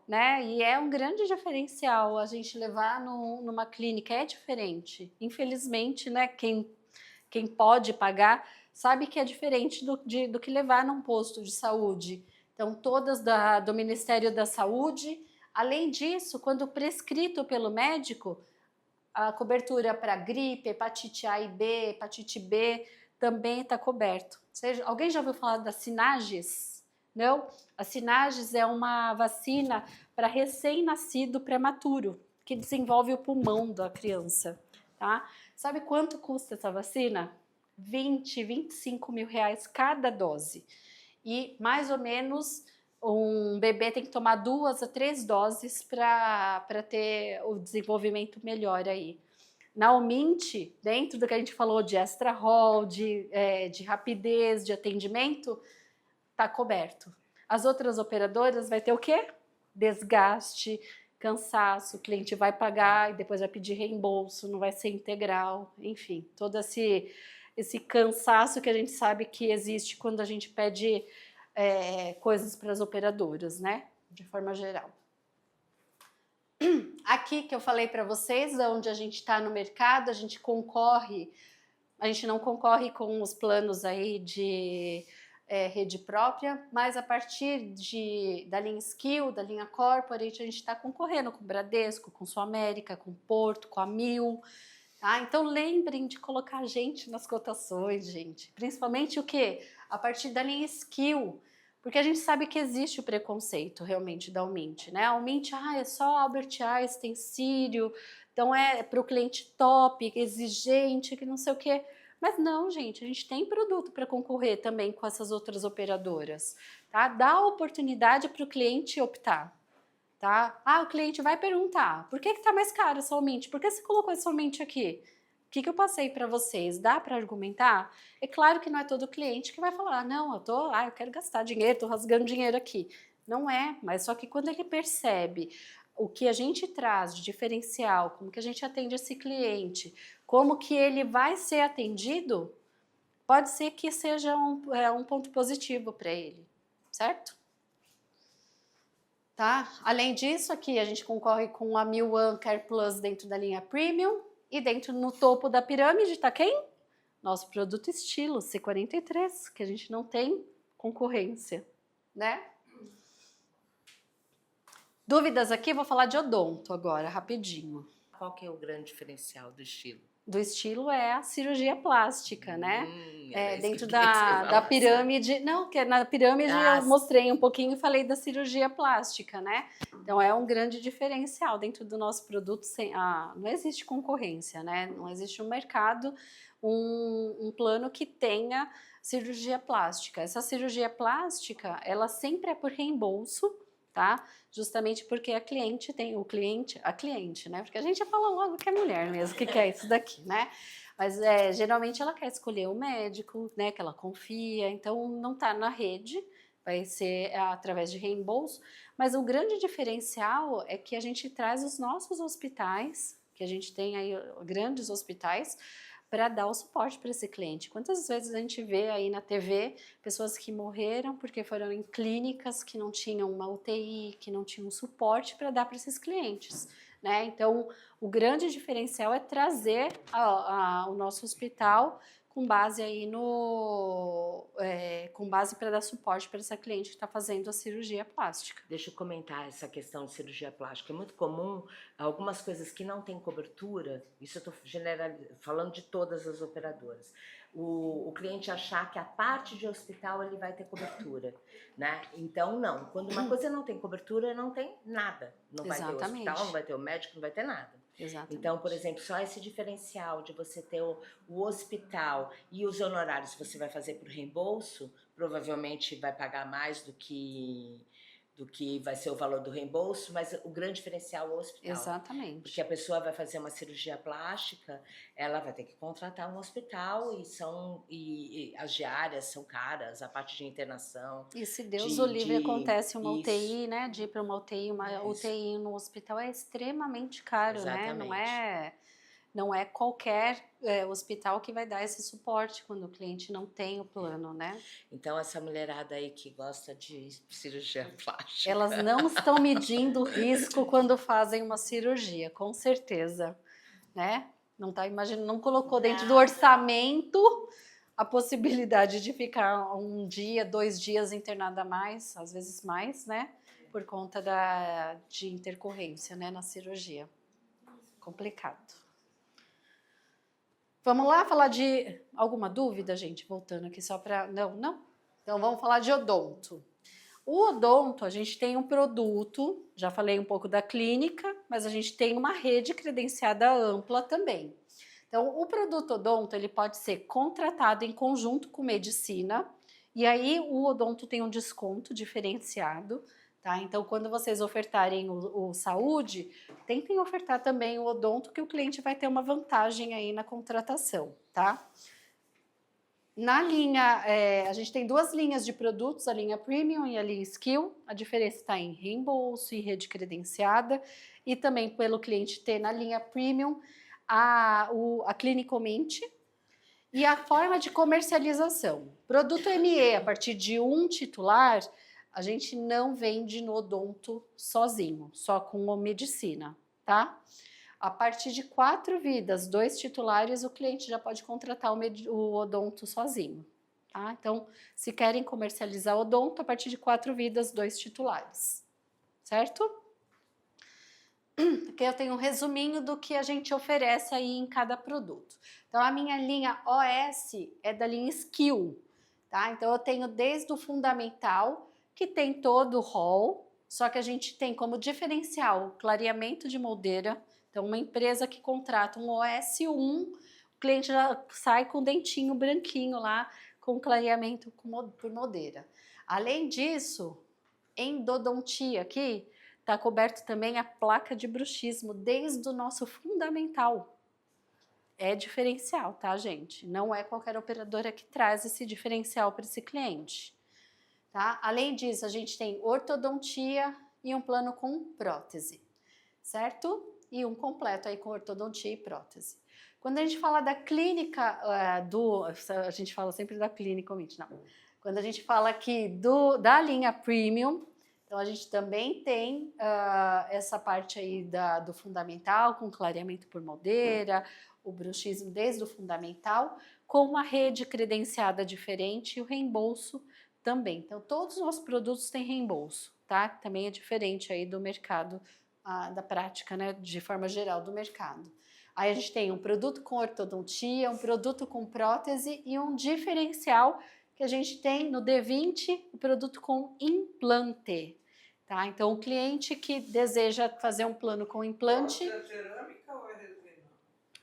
né? E é um grande diferencial a gente levar numa clínica, é diferente. Infelizmente, né? Quem pode pagar sabe que é diferente do que levar num posto de saúde. Então, todas do Ministério da Saúde. Além disso, quando prescrito pelo médico, a cobertura para gripe, hepatite A e B, hepatite B também está coberto. Alguém já ouviu falar da Synagis? Não? A Synagis é uma vacina para recém-nascido prematuro, que desenvolve o pulmão da criança. Tá? Sabe quanto custa essa vacina? 25 mil reais cada dose. E mais ou menos um bebê tem que tomar 2 a 3 doses para ter o desenvolvimento melhor aí. Na Mint, dentro do que a gente falou de extra hall, de rapidez, de atendimento, está coberto. As outras operadoras vai ter o quê? Desgaste, cansaço, o cliente vai pagar e depois vai pedir reembolso, não vai ser integral, enfim, todo esse cansaço que a gente sabe que existe quando a gente pede coisas para as operadoras, né? De forma geral. Aqui que eu falei para vocês, onde a gente está no mercado, a gente não concorre com os planos aí de rede própria, mas a partir da linha Skill, da linha Corporate, a gente está concorrendo com o Bradesco, com o Sul América, com o Porto, com a Mil. Tá? Então lembrem de colocar a gente nas cotações, gente. Principalmente o quê? A partir da linha Skill. Porque a gente sabe que existe o preconceito realmente da Mint, né? A Mint, é só Albert Einstein, Sírio, então é para o cliente top, exigente, que não sei o quê. Mas não, gente, a gente tem produto para concorrer também com essas outras operadoras, tá? Dá a oportunidade para o cliente optar, tá? O cliente vai perguntar, por que tá mais caro essa Mint? Por que você colocou essa Mint aqui? O que eu passei para vocês? Dá para argumentar? É claro que não é todo cliente que vai falar, não, eu quero gastar dinheiro, estou rasgando dinheiro aqui. Não é, mas só que quando ele percebe o que a gente traz de diferencial, como que a gente atende esse cliente, como que ele vai ser atendido, pode ser que seja um ponto positivo para ele, certo? Tá? Além disso, aqui a gente concorre com a Mil One Care Plus dentro da linha Premium, e dentro, no topo da pirâmide, tá quem? Nosso produto estilo, C43, que a gente não tem concorrência, né? Dúvidas aqui? Vou falar de odonto agora, rapidinho. Qual que é o grande diferencial do estilo? do estilo é a cirurgia plástica, né? Era isso que Dentro eu queria que você da falasse. pirâmide, não, que na pirâmide Ah, eu mostrei um pouquinho e falei da cirurgia plástica, né? Então é um grande diferencial dentro do nosso produto, não existe concorrência, né? Não existe um mercado, um plano que tenha cirurgia plástica. Essa cirurgia plástica, ela sempre é por reembolso, tá? Justamente porque a cliente, né? Porque a gente fala logo que é mulher mesmo, que quer isso daqui, né? Mas geralmente ela quer escolher o médico, né? Que ela confia, então não tá na rede, vai ser através de reembolso. Mas o grande diferencial é que a gente traz os nossos hospitais, que a gente tem aí grandes hospitais, para dar o suporte para esse cliente. Quantas vezes a gente vê aí na TV pessoas que morreram porque foram em clínicas que não tinham uma UTI, que não tinham suporte para dar para esses clientes, né? Então, o grande diferencial é trazer o nosso hospital com base aí com base para dar suporte para essa cliente que está fazendo a cirurgia plástica. Deixa eu comentar essa questão de cirurgia plástica. É muito comum algumas coisas que não têm cobertura, isso eu estou falando de todas as operadoras, o cliente achar que a parte de hospital ele vai ter cobertura, né? Então, não. Quando uma coisa não tem cobertura, não tem nada. Não vai ter o hospital, não vai ter o médico, não vai ter nada. Exatamente. Então, por exemplo, só esse diferencial de você ter o hospital e os honorários que você vai fazer por reembolso, provavelmente vai pagar mais do que vai ser o valor do reembolso, mas o grande diferencial é o hospital. Exatamente. Porque a pessoa vai fazer uma cirurgia plástica, ela vai ter que contratar um hospital e as diárias são caras, a parte de internação. E se Deus o livre acontece uma UTI, né? De ir para uma UTI, UTI no hospital é extremamente caro, Exatamente. né? Não é qualquer hospital que vai dar esse suporte quando o cliente não tem o plano, né? Então, essa mulherada aí que gosta de cirurgia plástica... Elas não estão medindo o risco quando fazem uma cirurgia, com certeza, né? Não tá imaginando, não colocou dentro do orçamento a possibilidade de ficar 1 dia, 2 dias internada a mais, às vezes mais, né? Por conta de intercorrência, né? Na cirurgia. Complicado. Vamos lá falar de alguma dúvida, gente? Voltando aqui só para... Não? Então vamos falar de odonto. O odonto, a gente tem um produto, já falei um pouco da clínica, mas a gente tem uma rede credenciada ampla também. Então, o produto odonto, ele pode ser contratado em conjunto com medicina, e aí o odonto tem um desconto diferenciado, tá? Então, quando vocês ofertarem o saúde, tentem ofertar também o odonto, que o cliente vai ter uma vantagem aí na contratação, tá? Na linha, a gente tem 2 linhas de produtos, a linha Premium e a linha Skill. A diferença está em reembolso e rede credenciada, e também pelo cliente ter na linha Premium a clinicalmente e a forma de comercialização. Produto ME, a partir de 1 titular, a gente não vende no odonto sozinho, só com a medicina, tá? A partir de 4 vidas, 2 titulares, o cliente já pode contratar o odonto sozinho, tá? Então, se querem comercializar odonto, a partir de 4 vidas, 2 titulares, certo? Aqui eu tenho um resuminho do que a gente oferece aí em cada produto. Então, a minha linha OS é da linha Skill, tá? Então, eu tenho desde o fundamental, que tem todo o rol, só que a gente tem como diferencial o clareamento de moldeira. Então, uma empresa que contrata um OS1, o cliente já sai com o dentinho branquinho lá, com clareamento por moldeira. Além disso, endodontia aqui, está coberto também a placa de bruxismo, desde o nosso fundamental. É diferencial, tá, gente? Não é qualquer operadora que traz esse diferencial para esse cliente, tá? Além disso, a gente tem ortodontia e um plano com prótese, certo? E um completo aí com ortodontia e prótese. Quando a gente fala da clínica, a gente fala sempre da clínica, não. Quando a gente fala aqui da linha Premium, então a gente também tem essa parte aí do fundamental, com clareamento por moldeira, o bruxismo desde o fundamental, com uma rede credenciada diferente e o reembolso também. Então todos os nossos produtos têm reembolso, tá? Também é diferente aí do mercado da prática, né, de forma geral do mercado. Aí a gente tem um produto com ortodontia, um produto com prótese e um diferencial que a gente tem no D20, o produto com implante. Tá? Então, o cliente que deseja fazer um plano com implante... É cerâmica ou é resina?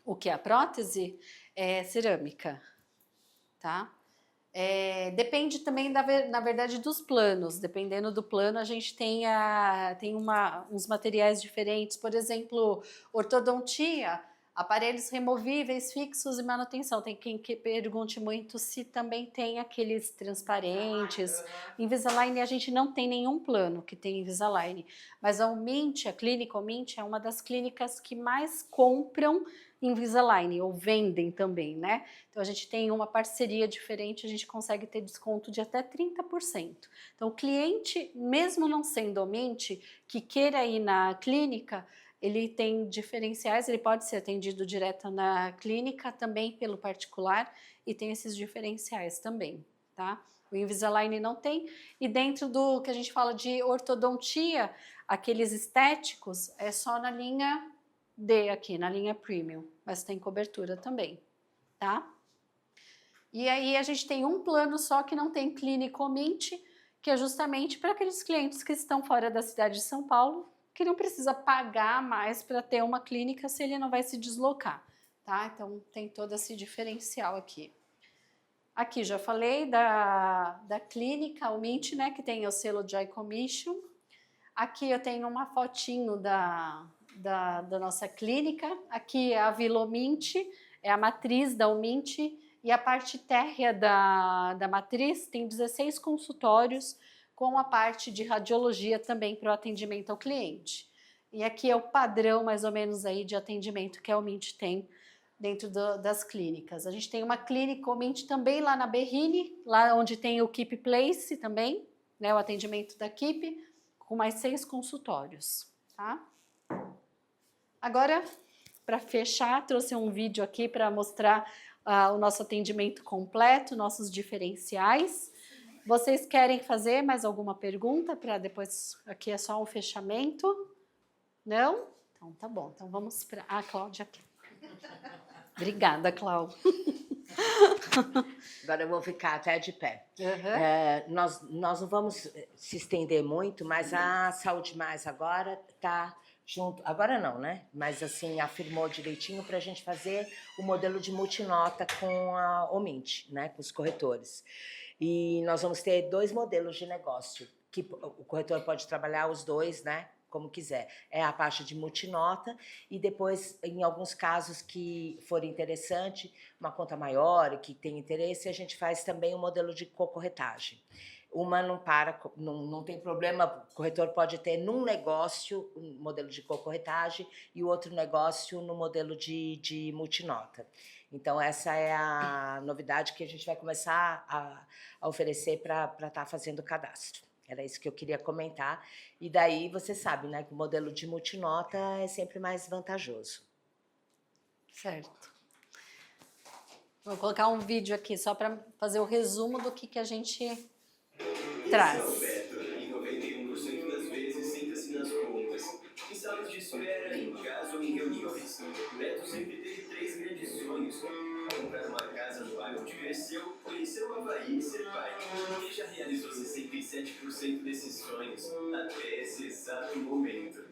O que é a prótese? É cerâmica, tá? Depende também, na verdade, dos planos. Dependendo do plano, a gente tem uns materiais diferentes. Por exemplo, ortodontia, aparelhos removíveis, fixos e manutenção. Tem quem que pergunte muito se também tem aqueles transparentes. Invisalign a gente não tem nenhum plano que tem Invisalign. Mas a Umint, a clínica Umint, é uma das clínicas que mais compram Invisalign, ou vendem também, né? Então a gente tem uma parceria diferente, a gente consegue ter desconto de até 30%. Então o cliente, mesmo não sendo Umint, que queira ir na clínica, ele tem diferenciais, ele pode ser atendido direto na clínica, também pelo particular, e tem esses diferenciais também, tá? O Invisalign não tem, e dentro do que a gente fala de ortodontia, aqueles estéticos, é só na linha D aqui, na linha Premium, mas tem cobertura também, tá? E aí a gente tem um plano só que não tem clínica Umint, que é justamente para aqueles clientes que estão fora da cidade de São Paulo, que não precisa pagar mais para ter uma clínica se ele não vai se deslocar, tá? Então tem todo esse diferencial aqui. Aqui já falei da clínica Umint, né, que tem o selo Joy Commission. Aqui eu tenho uma fotinho da nossa clínica. Aqui é a Vila Umint, é a matriz da Umint, e a parte térrea da matriz tem 16 consultórios, com a parte de radiologia também para o atendimento ao cliente. E aqui é o padrão, mais ou menos, aí de atendimento que a Umint tem dentro das clínicas. A gente tem uma clínica Umint também lá na Berrini, lá onde tem o Keep Place também, né, o atendimento da Keep, com mais 6 consultórios, tá? Agora, para fechar, trouxe um vídeo aqui para mostrar o nosso atendimento completo, nossos diferenciais. Vocês querem fazer mais alguma pergunta para depois, aqui é só um fechamento? Não? Então tá bom, então vamos para a Cláudia aqui. Obrigada, Cláudia. Agora eu vou ficar até de pé. Uhum. Nós não vamos se estender muito, mas a Saúde Mais agora está junto, agora não, né? Mas assim, afirmou direitinho para a gente fazer o modelo de multinota com a Umint, né? Com os corretores. E nós vamos ter 2 modelos de negócio, que o corretor pode trabalhar os 2, né? Como quiser. É a parte de multinota e depois, em alguns casos que for interessante, uma conta maior e que tem interesse, a gente faz também um modelo de cocorretagem. Uma não tem problema, o corretor pode ter num negócio um modelo de cocorretagem e o outro negócio no modelo de multinota. Então, essa é a novidade que a gente vai começar a oferecer para estar fazendo o cadastro. Era isso que eu queria comentar. E daí, você sabe, né, que o modelo de multinota é sempre mais vantajoso. Certo. Vou colocar um vídeo aqui só para fazer o resumo do que a gente traz. Esse é o Beto. Em 91% das vezes, senta-se nas pontas. Em salas de espera, em casa ou em reuniões. Beto sempre teve 3 grandes sonhos. Comprar uma casa no bairro onde cresceu, conhecer o Havaí e ser pai. Ele já realizou 67% desses sonhos, até esse exato momento.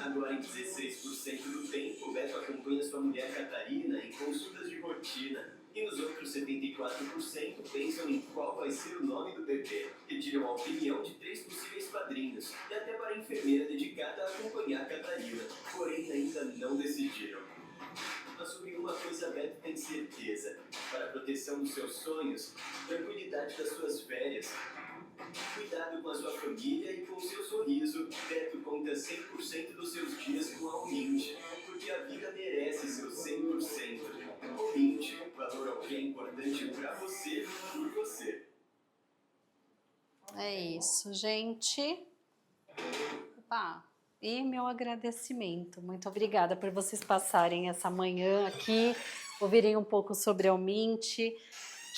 Agora, em 16% do tempo, Beto acompanha sua mulher Catarina em consultas de rotina. E os outros 74% pensam em qual vai ser o nome do bebê. Pediram a opinião de 3 possíveis padrinhos e até para a enfermeira dedicada a acompanhar a Catarina. Porém, ainda não decidiram. Mas sobre uma coisa, Beto tem certeza. Para a proteção dos seus sonhos, tranquilidade das suas férias, cuidado com a sua família e com o seu sorriso, Beto conta 100% dos seus dias com a Umint, porque a vida merece seu 100%. Umint, valor ao que é importante para você, por você. É isso, gente. Opa. E meu agradecimento. Muito obrigada por vocês passarem essa manhã aqui, ouvirem um pouco sobre a Umint,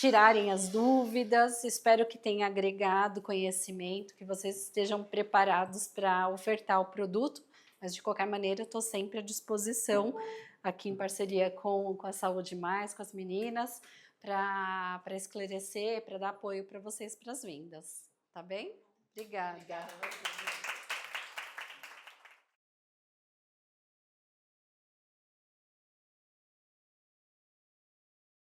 tirarem as dúvidas. Espero que tenha agregado conhecimento, que vocês estejam preparados para ofertar o produto, mas de qualquer maneira eu estou sempre à disposição, aqui em parceria com a Saúde Mais, com as meninas, para esclarecer, para dar apoio para vocês para as vendas, tá bem? Obrigada. Obrigada a você.